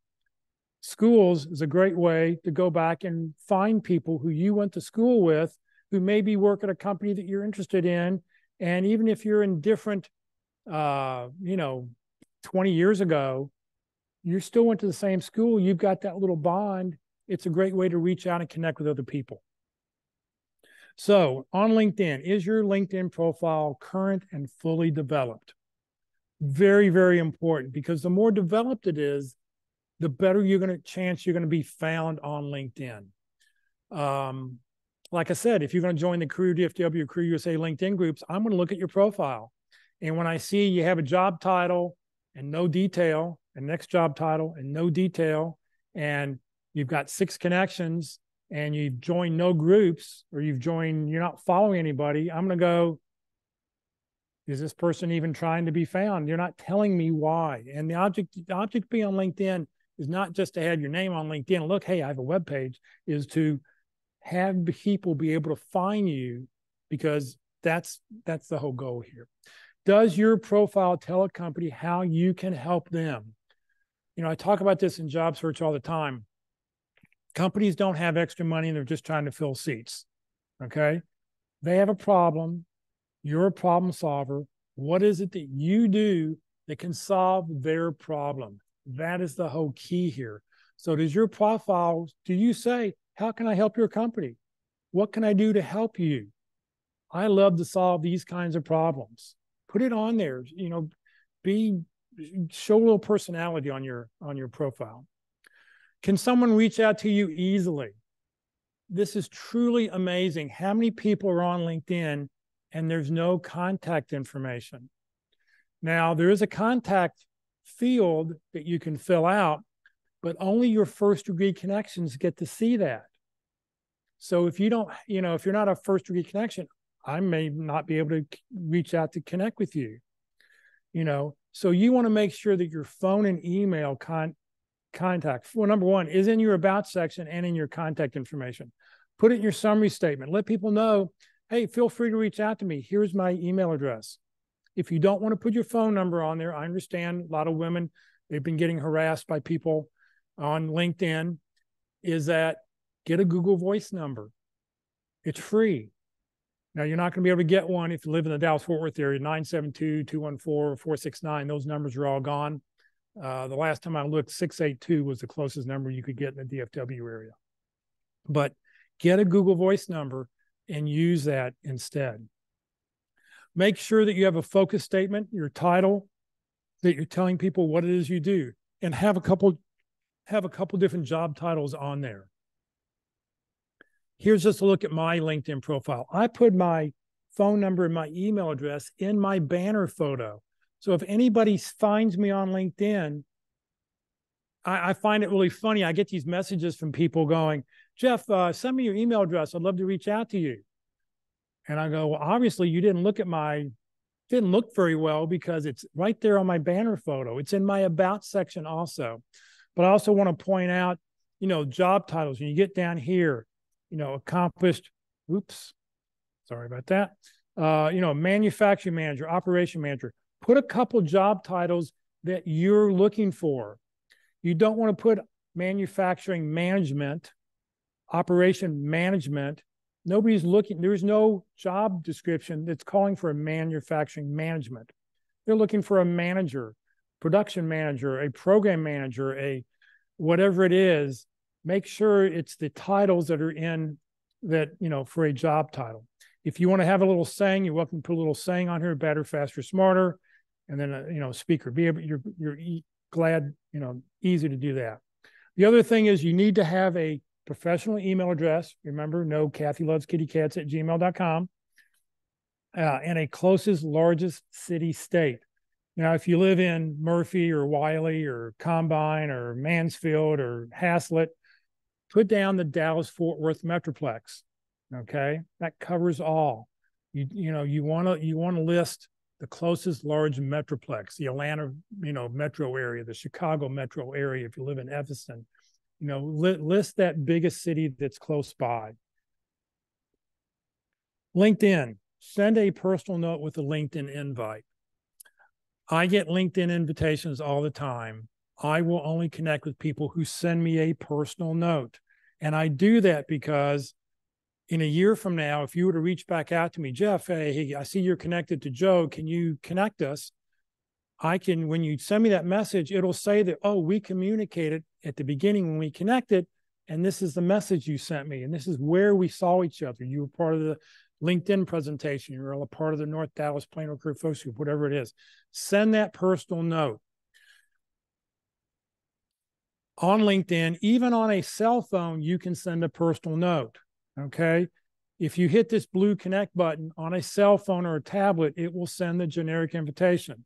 Schools is a great way to go back and find people who you went to school with, who maybe work at a company that you're interested in. And even if you're in different, 20 years ago, you still went to the same school, you've got that little bond. It's a great way to reach out and connect with other people. So on LinkedIn, is your LinkedIn profile current and fully developed? Very, very important, because the more developed it is, the better you're going to be found on LinkedIn. Like I said, if you're going to join the CareerDFW or Career USA LinkedIn groups, I'm going to look at your profile. And when I see you have a job title and no detail, and next job title and no detail, and you've got 6 connections and you've joined no groups, or you're not following anybody, I'm going to go, is this person even trying to be found? You're not telling me why. And the object being on LinkedIn is not just to have your name on LinkedIn. Look, hey, I have a web page. Is to have people be able to find you, because that's the whole goal here. Does your profile tell a company how you can help them? I talk about this in job search all the time. Companies don't have extra money and they're just trying to fill seats. Okay? They have a problem. You're a problem solver. What is it that you do that can solve their problem? That is the whole key here. So does your profile, do you say, how can I help your company? What can I do to help you? I love to solve these kinds of problems. Put it on there. Show a little personality on your profile. Can someone reach out to you easily? This is truly amazing. How many people are on LinkedIn and there's no contact information? Now, there is a contact field that you can fill out, but only your first degree connections get to see that. So if you don't, if you're not a first degree connection, I may not be able to reach out to connect with you. So you want to make sure that your phone and email contact, well, number one, is in your about section and in your contact information. Put it in your summary statement. Let people know, hey, feel free to reach out to me. Here's my email address. If you don't want to put your phone number on there, I understand a lot of women, they've been getting harassed by people on LinkedIn, is that get a Google Voice number. It's free. Now, you're not going to be able to get one if you live in the Dallas-Fort Worth area, 972-214-469. Those numbers are all gone. The last time I looked, 682 was the closest number you could get in the DFW area. But get a Google Voice number and use that instead. Make sure that you have a focus statement, your title, that you're telling people what it is you do, and have a couple different job titles on there. Here's just a look at my LinkedIn profile. I put my phone number and my email address in my banner photo. So if anybody finds me on LinkedIn, I find it really funny. I get these messages from people going, Jeff, send me your email address. I'd love to reach out to you. And I go, well, obviously you didn't look very well because it's right there on my banner photo. It's in my about section also. But I also want to point out, job titles. When you get down here, accomplished, sorry about that. Manufacturing manager, operation manager. Put a couple job titles that you're looking for. You don't want to put manufacturing management, operation management. Nobody's looking, there's no job description that's calling for a manufacturing management. They're looking for a manager, production manager, a program manager, a whatever it is. Make sure it's the titles that are in that, for a job title. If you want to have a little saying, you're welcome to put a little saying on here, better, faster, smarter, and then, speaker. You're glad, easy to do that. The other thing is you need to have a professional email address. Remember, no kathyloveskittycats@gmail.com, and a closest, largest city state. Now, if you live in Murphy or Wiley or Combine or Mansfield or Haslett, put down the Dallas-Fort Worth Metroplex. Okay, that covers all. You want to list the closest large metroplex, the Atlanta, metro area, the Chicago metro area. If you live in Evanston, list that biggest city that's close by. LinkedIn, send a personal note with a LinkedIn invite. I get LinkedIn invitations all the time. I will only connect with people who send me a personal note. And I do that because in a year from now, if you were to reach back out to me, Jeff, hey, I see you're connected to Joe. Can you connect us? When you send me that message, it'll say that, oh, we communicated at the beginning when we connected, and this is the message you sent me, and this is where we saw each other. You were part of the LinkedIn presentation. You were a part of the North Dallas Plano Career Focus Group, whatever it is. Send that personal note. On LinkedIn, even on a cell phone, you can send a personal note, okay? If you hit this blue connect button on a cell phone or a tablet, it will send the generic invitation,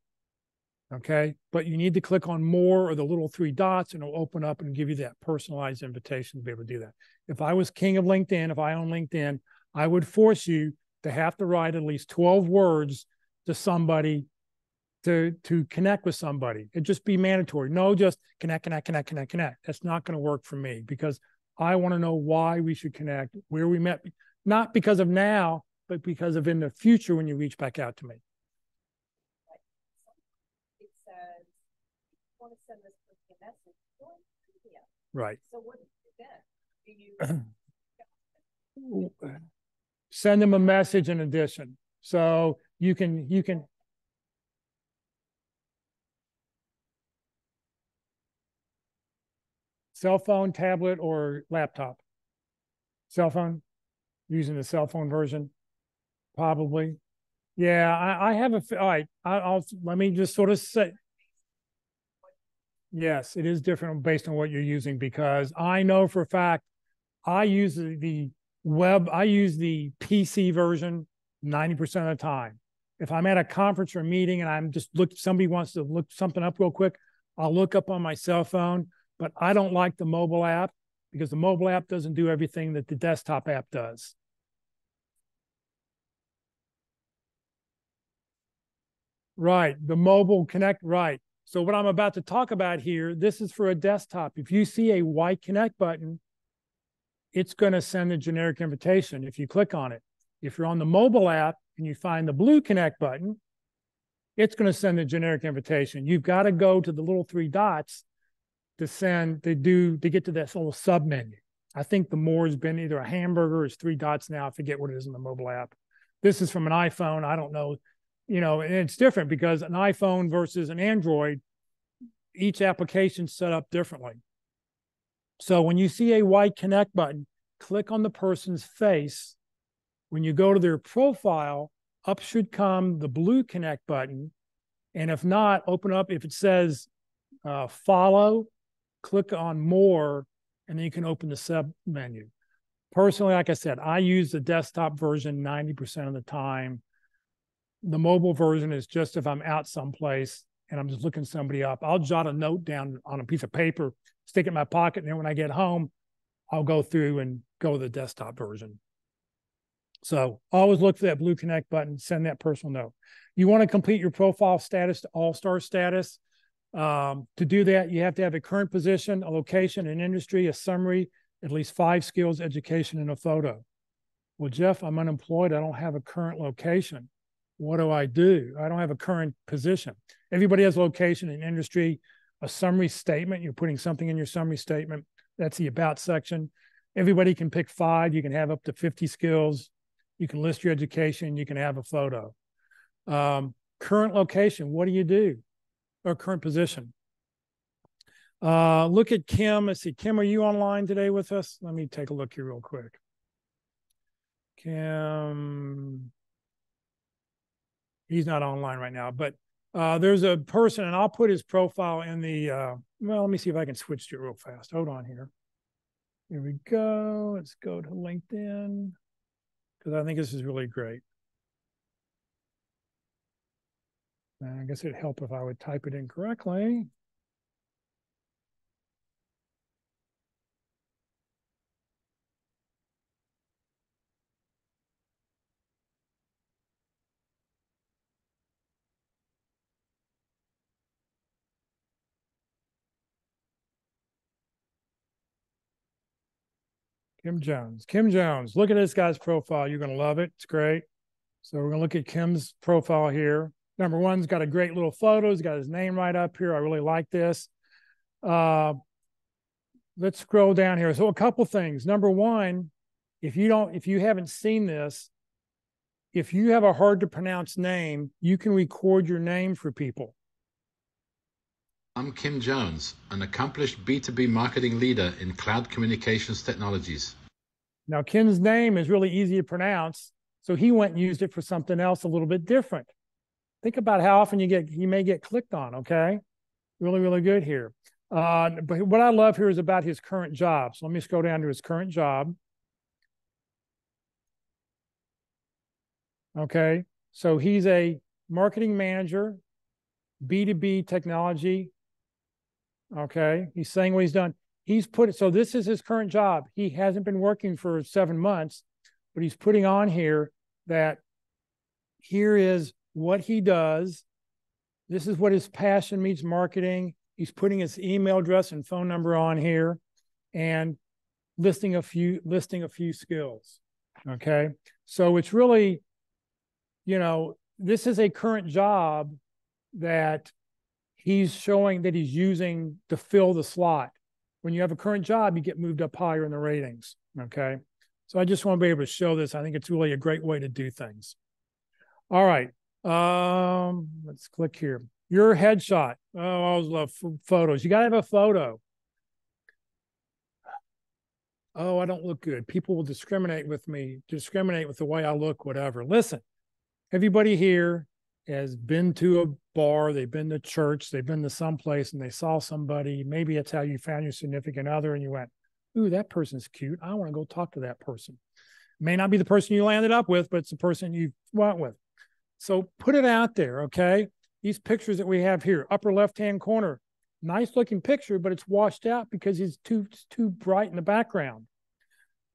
okay? But you need to click on more or the little three dots, and it'll open up and give you that personalized invitation to be able to do that. If I was king of LinkedIn, if I own LinkedIn, I would force you to have to write at least 12 words to somebody to connect with somebody. It'd just be mandatory. No, just connect. That's not going to work for me because I want to know why we should connect, where we met, not because of now, but because of in the future when you reach back out to me. It says, you want to send this person a message, right. So what do you do? You send them a message in addition. So you can cell phone, tablet, or laptop. Cell phone, using the cell phone version, probably. Yeah, I have all right. Let me just sort of say. Yes, it is different based on what you're using, because I know for a fact I use the PC version 90% of the time. If I'm at a conference or a meeting and somebody wants to look something up real quick, I'll look up on my cell phone, but I don't like the mobile app because the mobile app doesn't do everything that the desktop app does. Right, the mobile connect, right. So what I'm about to talk about here, this is for a desktop. If you see a white connect button, it's going to send a generic invitation if you click on it. If you're on the mobile app and you find the blue connect button, it's going to send a generic invitation. You've got to go to the little three dots to get to this little sub menu. I think the more has been either a hamburger or it's three dots now. I forget what it is in the mobile app. This is from an iPhone. I don't know. And it's different because an iPhone versus an Android, each application's set up differently. So when you see a white connect button, click on the person's face. When you go to their profile, up should come the blue connect button. And if not, open up. If it says follow, click on more, and then you can open the sub menu. Personally, like I said, I use the desktop version 90% of the time. The mobile version is just if I'm out someplace and I'm just looking somebody up. I'll jot a note down on a piece of paper, stick it in my pocket, and then when I get home, I'll go through and go to the desktop version. So always look for that blue connect button, send that personal note. You want to complete your profile status to all-star status. To do that, you have to have a current position, a location, an industry, a summary, at least 5 skills, education, and a photo. Well, Jeff, I'm unemployed. I don't have a current location. What do? I don't have a current position. Everybody has location and industry, a summary statement. You're putting something in your summary statement. That's the about section. Everybody can pick 5. You can have up to 50 skills. You can list your education. You can have a photo. Current location, what do? Or current position. Look at Kim. Let's see. Kim, are you online today with us? Let me take a look here real quick. Kim. He's not online right now, but there's a person, and I'll put his profile in the, well, let me see if I can switch to it real fast. Hold on here. Here we go. Let's go to LinkedIn, because I think this is really great. And I guess it'd help if I would type it in correctly. Kim Jones. Kim Jones. Look at this guy's profile. You're going to love it. It's great. So we're going to look at Kim's profile here. Number 1's got a great little photo. He's got his name right up here. I really like this. Let's scroll down here. So a couple things. Number 1, if you haven't seen this, if you have a hard to pronounce name, you can record your name for people. I'm Kim Jones, an accomplished B2B marketing leader in cloud communications technologies. Now, Kim's name is really easy to pronounce, so he went and used it for something else a little bit different. Think about how often you may get clicked on, okay? Really, really good here. But what I love here is about his current job. So let me scroll down to his current job. Okay, so he's a marketing manager, B2B technology. Okay, he's saying what he's done. So this is his current job. He hasn't been working for 7 months, but he's putting on here that here is what he does. This is what his passion meets marketing. He's putting his email address and phone number on here and listing a few skills. Okay, so it's really, this is a current job that he's showing that he's using to fill the slot. When you have a current job, you get moved up higher in the ratings, okay? So I just want to be able to show this. I think it's really a great way to do things. All right, let's click here. Your headshot. Oh, I always love photos. You got to have a photo. Oh, I don't look good. People will discriminate with me, discriminate with the way I look, whatever. Listen, everybody here has been to bar, they've been to church, they've been to someplace and they saw somebody. Maybe it's how you found your significant other and you went, ooh, that person's cute. I want to go talk to that person. May not be the person you landed up with, but it's the person you went with. So put it out there, okay? These pictures that we have here, upper left-hand corner, nice looking picture, but it's washed out because he's too bright in the background.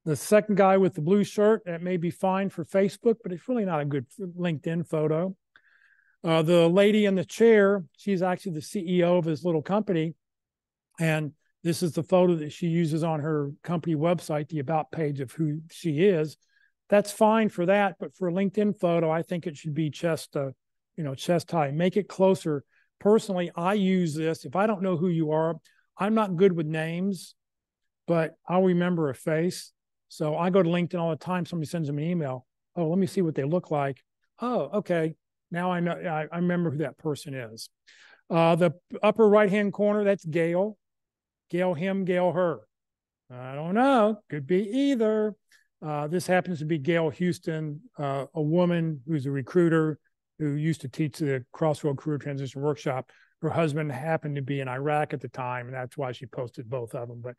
The second guy with the blue shirt, that may be fine for Facebook, but it's really not a good LinkedIn photo. The lady in the chair, she's actually the CEO of his little company. And this is the photo that she uses on her company website, the about page of who she is. That's fine for that. But for a LinkedIn photo, I think it should be chest high. Make it closer. Personally, I use this. If I don't know who you are, I'm not good with names, but I'll remember a face. So I go to LinkedIn all the time. Somebody sends them an email. Oh, let me see what they look like. Oh, okay. Now I know. I remember who that person is. The upper right-hand corner, that's Gail. Gail him, Gail her. I don't know. Could be either. This happens to be Gail Houston, a woman who's a recruiter who used to teach the Crossroad Career Transition Workshop. Her husband happened to be in Iraq at the time, and that's why she posted both of them. But,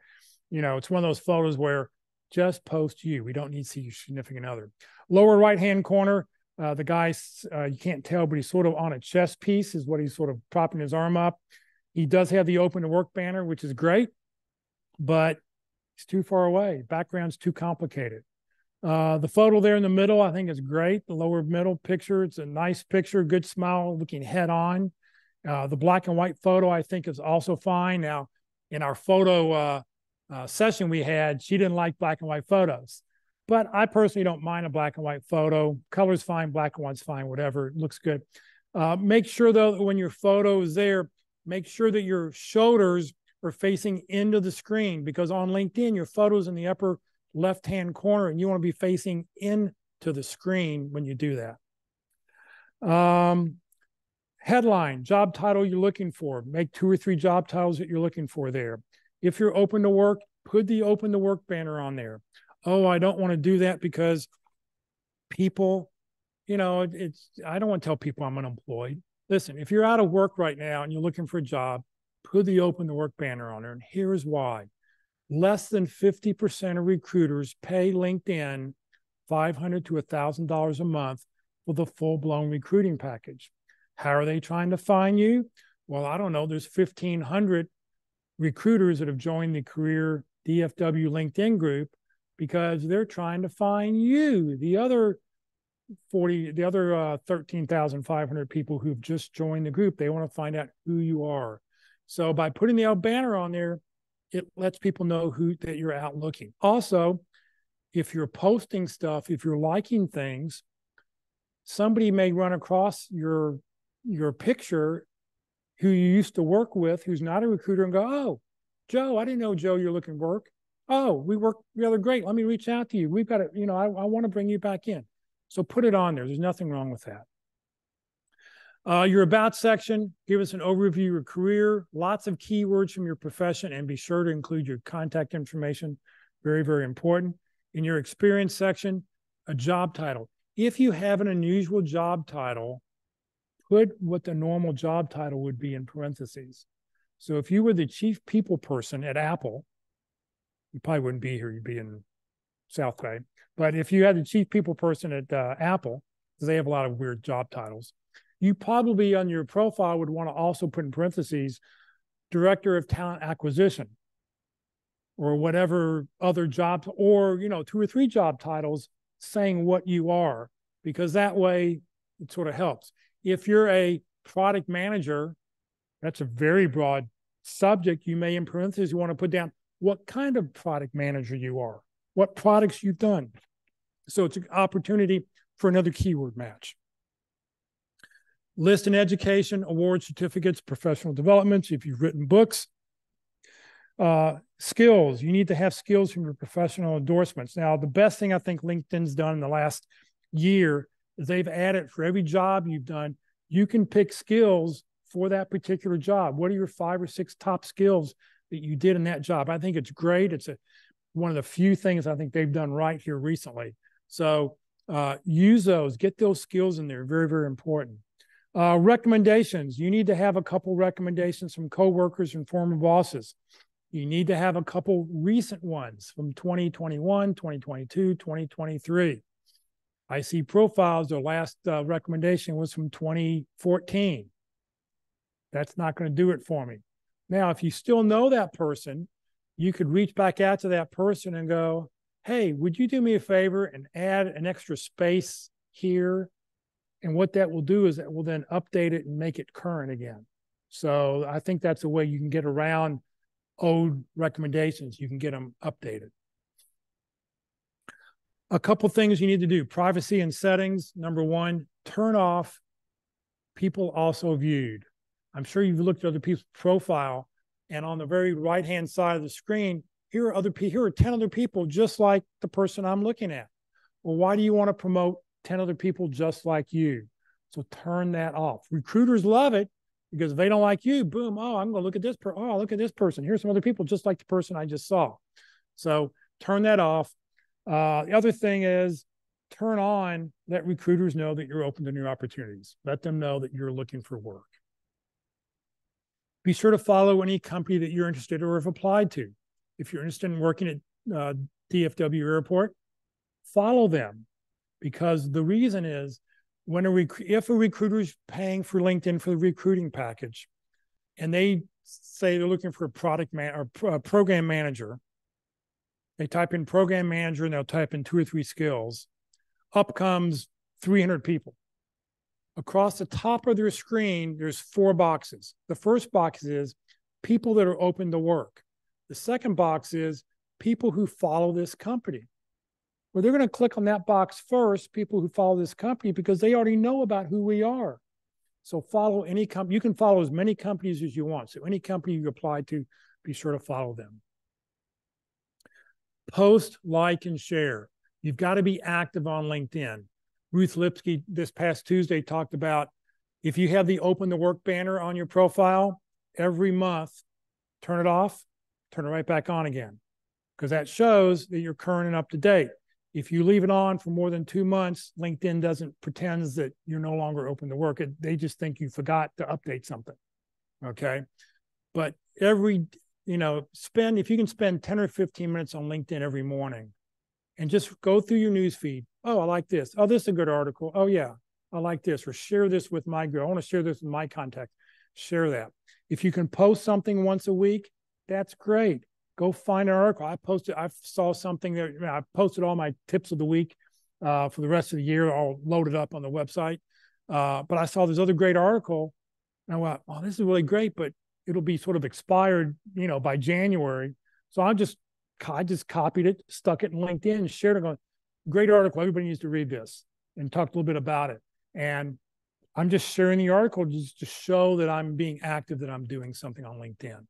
it's one of those photos where just post you. We don't need to see your significant other. Lower right-hand corner, the guy, you can't tell, but he's sort of on a chess piece is what he's sort of propping his arm up. He does have the open to work banner, which is great, but he's too far away. Background's too complicated. The photo there in the middle, I think is great. The lower middle picture, it's a nice picture, good smile, looking head on. The black and white photo, I think, is also fine. Now, in our photo session we had, she didn't like black and white photos. But I personally don't mind a black and white photo. Color's fine, black and white's fine, whatever. It looks good. Make sure, though, that when your photo is there, make sure that your shoulders are facing into the screen, because on LinkedIn, your photo's in the upper left-hand corner, and you want to be facing into the screen when you do that. Headline, job title you're looking for. Make 2 or 3 job titles that you're looking for there. If you're open to work, put the open to work banner on there. Oh, I don't want to do that because people, I don't want to tell people I'm unemployed. Listen, if you're out of work right now and you're looking for a job, put the open to work banner on there. And here's why. Less than 50% of recruiters pay LinkedIn $500 to $1,000 a month for the full-blown recruiting package. How are they trying to find you? Well, I don't know. There's 1,500 recruiters that have joined the CareerDFW LinkedIn group because they're trying to find you. The other 13,500 people who've just joined the group, they want to find out who you are. So by putting the banner on there, it lets people know that you're out looking. Also, if you're posting stuff, if you're liking things, somebody may run across your picture who you used to work with, who's not a recruiter, and go, oh, Joe, I didn't know, Joe, you're looking for work. Oh, we work together great. Let me reach out to you. We've got to, I want to bring you back in. So put it on there. There's nothing wrong with that. Your about section, give us an overview of your career, lots of keywords from your profession, and be sure to include your contact information. Very, very important. In your experience section, a job title. If you have an unusual job title, put what the normal job title would be in parentheses. So if you were the chief people person at Apple, you probably wouldn't be here. You'd be in South Bay. But if you had the chief people person at Apple, because they have a lot of weird job titles, you probably on your profile would want to also put in parentheses, director of talent acquisition, or whatever other jobs, or 2 or 3 job titles saying what you are, because that way it sort of helps. If you're a product manager, that's a very broad subject. You may in parentheses, you want to put down what kind of product manager you are, what products you've done. So it's an opportunity for another keyword match. List in education, awards, certificates, professional developments, if you've written books. Skills, you need to have skills from your professional endorsements. Now, the best thing I think LinkedIn's done in the last year is they've added for every job you've done, you can pick skills for that particular job. What are your 5 or 6 top skills that you did in that job? I think it's great. It's one of the few things I think they've done right here recently. So use those, get those skills in there. Very, very important. Recommendations. You need to have a couple recommendations from coworkers and former bosses. You need to have a couple recent ones from 2021, 2022, 2023. I see profiles, their last recommendation was from 2014. That's not going to do it for me. Now, if you still know that person, you could reach back out to that person and go, hey, would you do me a favor and add an extra space here? And what that will do is it will then update it and make it current again. So I think that's a way you can get around old recommendations. You can get them updated. A couple things you need to do. Privacy and settings. Number one, turn off people also viewed. I'm sure you've looked at other people's profile, and on the very right-hand side of the screen, here are 10 other people just like the person I'm looking at. Well, why do you want to promote 10 other people just like you? So turn that off. Recruiters love it because if they don't like you, boom, oh, I'm going to look at this. Oh, look at this person. Here's some other people just like the person I just saw. So turn that off. The other thing is let recruiters know that you're open to new opportunities. Let them know that you're looking for work. Be sure to follow any company that you're interested or have applied to. If you're interested in working at DFW Airport, follow them, because the reason is if a recruiter is paying for LinkedIn for the recruiting package and they say they're looking for a program manager, they type in program manager and they'll type in 2 or 3 skills. Up comes 300 people. Across the top of their screen, there's 4 boxes. The first box is people that are open to work. The second box is people who follow this company. Well, they're going to click on that box first, people who follow this company, because they already know about who we are. So follow any company. You can follow as many companies as you want. So any company you apply to, be sure to follow them. Post, like, and share. You've got to be active on LinkedIn. Ruth Lipsky this past Tuesday talked about if you have the open to work banner on your profile, every month, turn it off, turn it right back on again, because that shows that you're current and up to date. If you leave it on for more than 2 months, LinkedIn pretends that you're no longer open to work. They just think you forgot to update something. Okay. But if you can spend 10 or 15 minutes on LinkedIn every morning and just go through your news feed. Oh, I like this. Oh, this is a good article. Oh yeah, I like this. Or share this with my girl. I want to share this with my contact. Share that. If you can post something once a week, that's great. Go find an article. I saw something that I posted all my tips of the week for the rest of the year, all loaded up on the website. But I saw this other great article, and I went, "Oh, this is really great," but it'll be sort of expired, by January. So I just copied it, stuck it in LinkedIn, shared it. Going, great article. Everybody needs to read this, and talked a little bit about it. And I'm just sharing the article just to show that I'm being active, that I'm doing something on LinkedIn.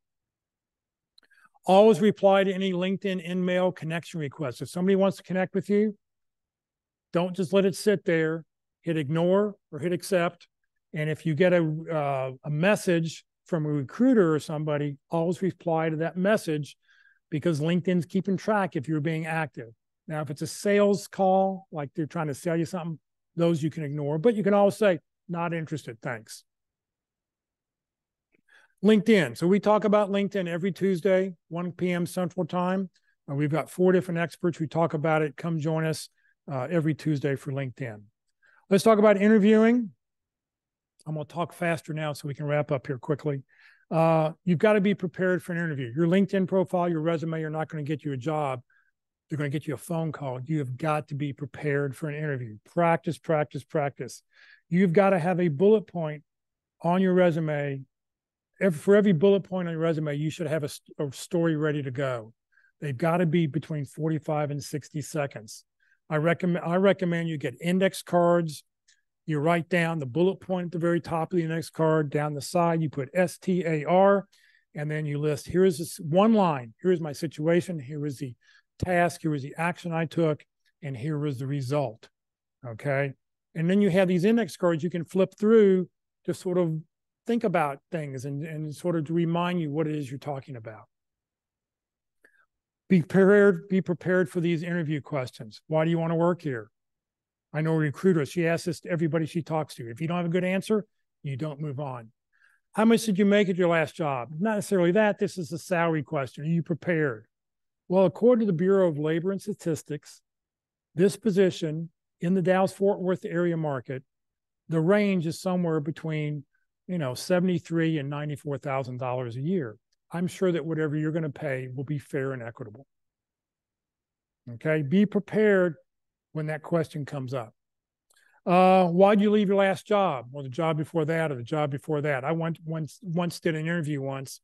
Always reply to any LinkedIn in-mail connection requests. If somebody wants to connect with you, don't just let it sit there. Hit ignore or hit accept. And if you get a message from a recruiter or somebody, always reply to that message, because LinkedIn's keeping track if you're being active. Now, if it's a sales call, like they're trying to sell you something, those you can ignore, but you can always say, not interested, thanks. LinkedIn. So we talk about LinkedIn every Tuesday, 1 p.m. Central Time. We've got 4 different experts who talk about it. Come join us every Tuesday for LinkedIn. Let's talk about interviewing. I'm going to talk faster now so we can wrap up here quickly. You've got to be prepared for an interview. Your LinkedIn profile, your resume are not going to get you a job. They're going to get you a phone call. You have got to be prepared for an interview. Practice, practice, practice. You've got to have a bullet point on your resume. For every bullet point on your resume, you should have a story ready to go. They've got to be between 45 and 60 seconds. I recommend you get index cards. You write down the bullet point at the very top of the index card. Down the side, you put STAR, and then you list, here is this one line. Here is my situation. Here is the task. Here was the action I took, and here was the result. Okay. And then you have these index cards you can flip through to sort of think about things and sort of to remind you what it is you're talking about. Be prepared for these interview questions. Why do you want to work here? I know a recruiter, she asks this to everybody she talks to. If you don't have a good answer, You don't move on. How much did you make at your last job? Not necessarily that. This is a salary question. Are you prepared? Well, according to the Bureau of Labor and Statistics, this position in the Dallas-Fort Worth area market, the range is somewhere between, $73,000 and $94,000 a year. I'm sure that whatever you're going to pay will be fair and equitable. Okay, be prepared when that question comes up. Why'd you leave your last job? Or the job before that, or the job before that? I once did an interview once.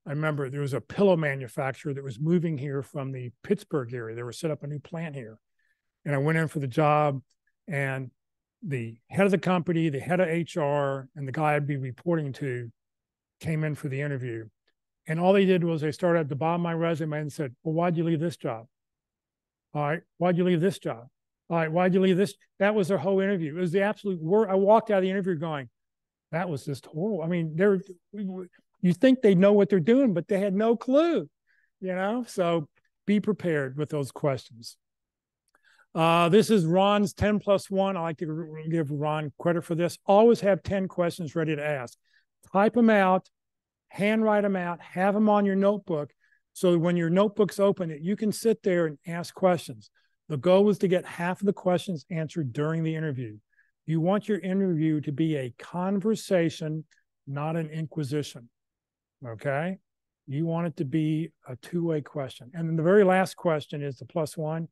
I remember there was a pillow manufacturer that was moving here from the Pittsburgh area. They were set up a new plant here. And I went in for the job, and the head of the company, the head of HR, and the guy I'd be reporting to came in for the interview. And all they did was they started at the bottom of my resume and said, well, why'd you leave this job? All right, why'd you leave this job? All right, why'd you leave this? That was their whole interview. It was the absolute worst. I walked out of the interview going, that was just horrible. I mean, you think they know what they're doing, but they had no clue, So be prepared with those questions. This is Ron's 10+1. I like to give Ron credit for this. Always have 10 questions ready to ask. Type them out, handwrite them out, have them on your notebook, so that when your notebook's open, you can sit there and ask questions. The goal is to get half of the questions answered during the interview. You want your interview to be a conversation, not an inquisition, okay? You want it to be a two-way question. And then the very last question is the +1.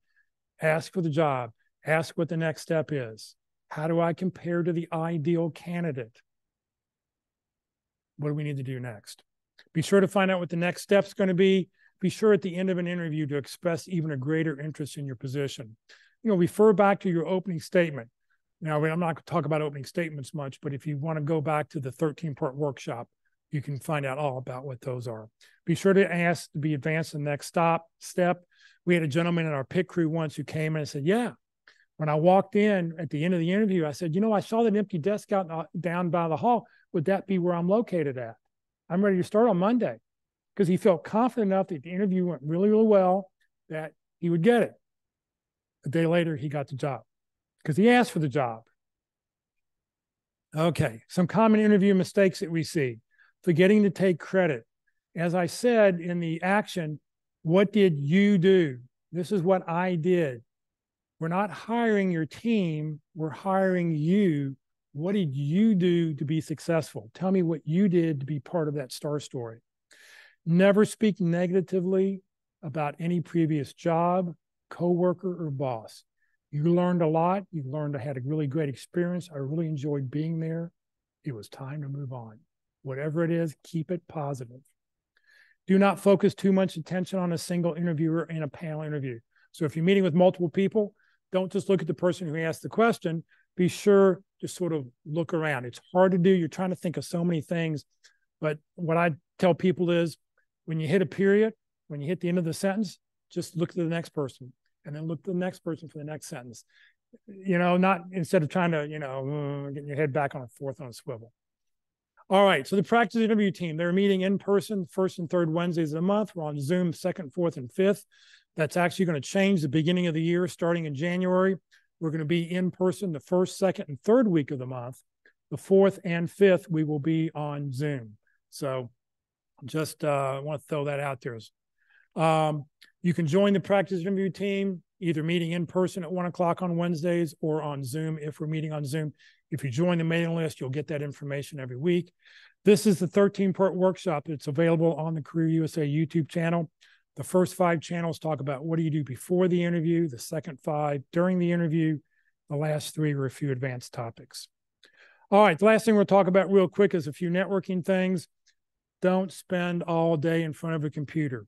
Ask for the job. Ask what the next step is. How do I compare to the ideal candidate? What do we need to do next? Be sure to find out what the next step's going to be. Be sure at the end of an interview to express even a greater interest in your position. Refer back to your opening statement. Now, I'm not going to talk about opening statements much, but if you want to go back to the 13-part workshop, you can find out all about what those are. Be sure to ask to be advanced to the next step. We had a gentleman in our pit crew once who came in and said, yeah, when I walked in at the end of the interview, I said, I saw that empty desk out down by the hall. Would that be where I'm located at? I'm ready to start on Monday. Because he felt confident enough that the interview went really, really well, that he would get it. A day later, he got the job because he asked for the job. Okay, some common interview mistakes that we see. Forgetting to take credit. As I said in the action, what did you do? This is what I did. We're not hiring your team, we're hiring you. What did you do to be successful? Tell me what you did to be part of that star story. Never speak negatively about any previous job, coworker, or boss. You learned a lot. You learned I had a really great experience. I really enjoyed being there. It was time to move on. Whatever it is, keep it positive. Do not focus too much attention on a single interviewer in a panel interview. So if you're meeting with multiple people, don't just look at the person who asked the question. Be sure to sort of look around. It's hard to do. You're trying to think of so many things. But what I tell people is, when you hit a period, when you hit the end of the sentence, just look to the next person and then look to the next person for the next sentence. Not instead of trying to, getting your head back on a fourth on a swivel. All right, so the practice interview team, they're meeting in person first and third Wednesdays of the month. We're on Zoom second, fourth, and fifth. That's actually going to change the beginning of the year starting in January. We're going to be in person the first, second, and third week of the month. The fourth and fifth, we will be on Zoom. So just want to throw that out there. You can join the practice interview team, either meeting in person at 1 o'clock on Wednesdays or on Zoom if we're meeting on Zoom. If you join the mailing list, you'll get that information every week. This is the 13-part workshop that's available on the Career USA YouTube channel. The first 5 channels talk about what do you do before the interview, the second 5 during the interview, the last 3 are a few advanced topics. All right, the last thing we'll talk about real quick is a few networking things. Don't spend all day in front of a computer.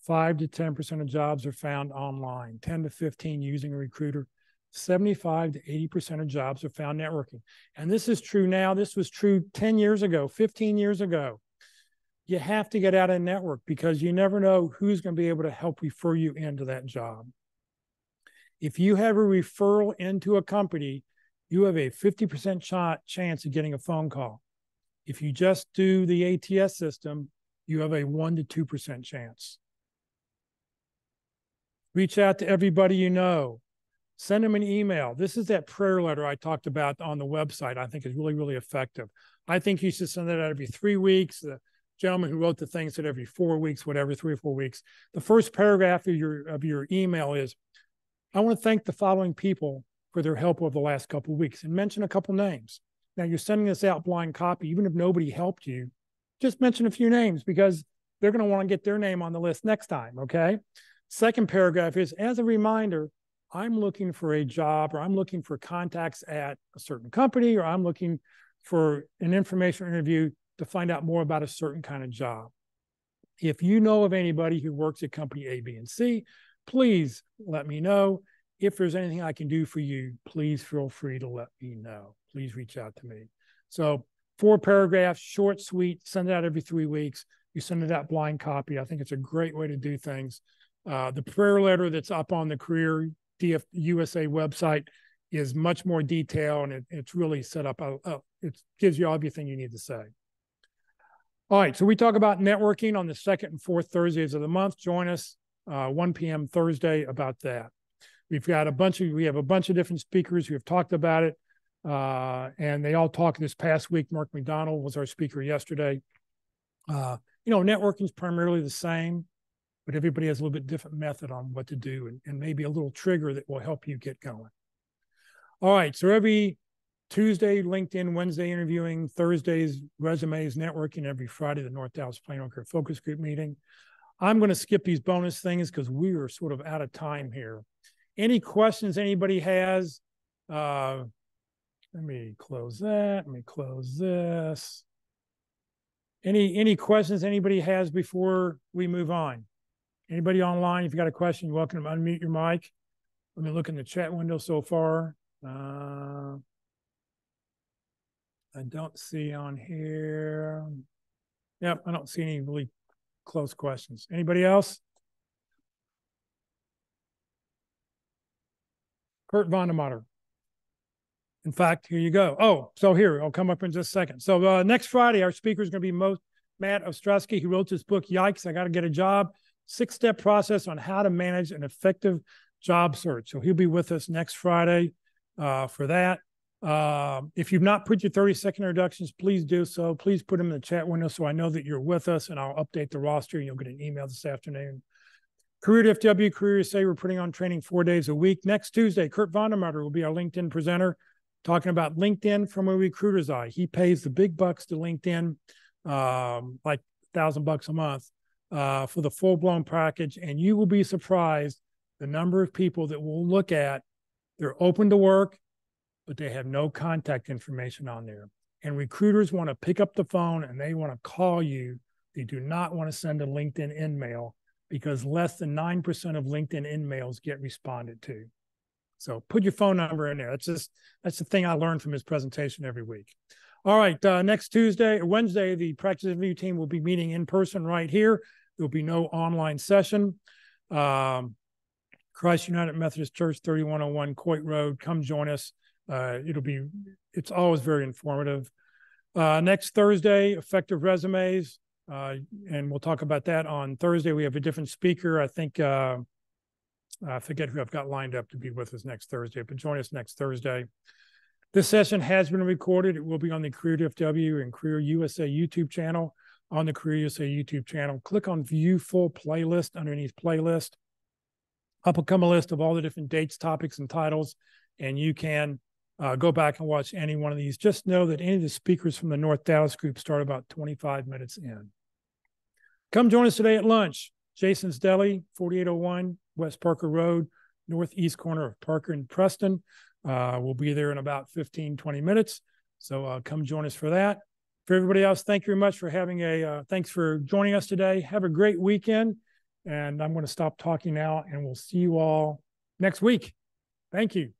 5 to 10% of jobs are found online, 10 to 15 using a recruiter. 75 to 80% of jobs are found networking. And this is true now. This was true 10 years ago, 15 years ago. You have to get out and network because you never know who's going to be able to help refer you into that job. If you have a referral into a company, you have a 50% chance of getting a phone call. If you just do the ATS system, you have a 1 to 2% chance. Reach out to everybody you know. Send them an email. This is that prayer letter I talked about on the website. I think is really, really effective. I think you should send it out every 3 weeks. The gentleman who wrote the thing said every 4 weeks, whatever, 3 or 4 weeks. The first paragraph of your email is, I want to thank the following people for their help over the last couple of weeks, and mention a couple names. Now you're sending this out blind copy, even if nobody helped you, just mention a few names because they're going to want to get their name on the list next time, okay? Second paragraph is, as a reminder, I'm looking for a job, or I'm looking for contacts at a certain company, or I'm looking for an informational interview to find out more about a certain kind of job. If you know of anybody who works at company A, B, and C, please let me know. If there's anything I can do for you, please feel free to let me know. Please reach out to me. So 4 paragraphs, short, sweet, send it out every 3 weeks. You send it out blind copy. I think it's a great way to do things. The prayer letter that's up on the CareerDFW USA website is much more detailed, and it's really set up. It gives you everything you need to say. All right, so we talk about networking on the 2nd and 4th Thursdays of the month. Join us 1 p.m. Thursday about that. We have a bunch of different speakers who have talked about it, and they all talked this past week. Mark McDonald was our speaker yesterday. Networking is primarily the same, but everybody has a little bit different method on what to do, and maybe a little trigger that will help you get going. All right, so every Tuesday, LinkedIn, Wednesday, interviewing, Thursdays, resumes, networking, every Friday, the North Dallas Plano Career Focus Group meeting. I'm going to skip these bonus things because we are sort of out of time here. Any questions anybody has? Let me close that. Let me close this. Any questions anybody has before we move on? Anybody online, if you got a question, you're welcome to unmute your mic. Let me look in the chat window so far. I don't see on here. Yep, I don't see any really close questions. Anybody else? Kurt Vonnemutter. In fact, here you go. Oh, so here, I'll come up in just a second. So next Friday, our speaker is going to be Matt Ostrowski. He wrote this book, Yikes, I Got to Get a Job, 6-step process on how to manage an effective job search. So he'll be with us next Friday for that. If you've not put your 30-second introductions, please do so. Please put them in the chat window so I know that you're with us, and I'll update the roster, and you'll get an email this afternoon. CareerDFW, Career USA, we're putting on training 4 days a week. Next Tuesday, Kurt Vonnemutter will be our LinkedIn presenter, talking about LinkedIn from a recruiter's eye. He pays the big bucks to LinkedIn, like $1,000 a month for the full-blown package, and you will be surprised the number of people that will look at, they're open to work, but they have no contact information on there. And recruiters want to pick up the phone and they want to call you. They do not want to send a LinkedIn in-mail because less than 9% of LinkedIn in-mails get responded to. So put your phone number in there. That's the thing I learned from his presentation every week. All right, next Wednesday, the practice interview team will be meeting in person right here. There'll be no online session. Christ United Methodist Church, 3101 Coit Road. Come join us. It's always very informative. Next Thursday, effective resumes. And we'll talk about that on Thursday. We have a different speaker. I think, I forget who I've got lined up to be with us next Thursday, but join us next Thursday. This session has been recorded. It will be on the CareerDFW and Career USA YouTube channel. On the Career USA YouTube channel, click on View Full Playlist underneath Playlist. Up will come a list of all the different dates, topics, and titles, and you can go back and watch any one of these. Just know that any of the speakers from the North Dallas group start about 25 minutes in. Come join us today at lunch. Jason's Deli, 4801 West Parker Road, northeast corner of Parker and Preston. We'll be there in about 15, 20 minutes. So come join us for that. For everybody else, thank you very much for thanks for joining us today. Have a great weekend. And I'm going to stop talking now, and we'll see you all next week. Thank you.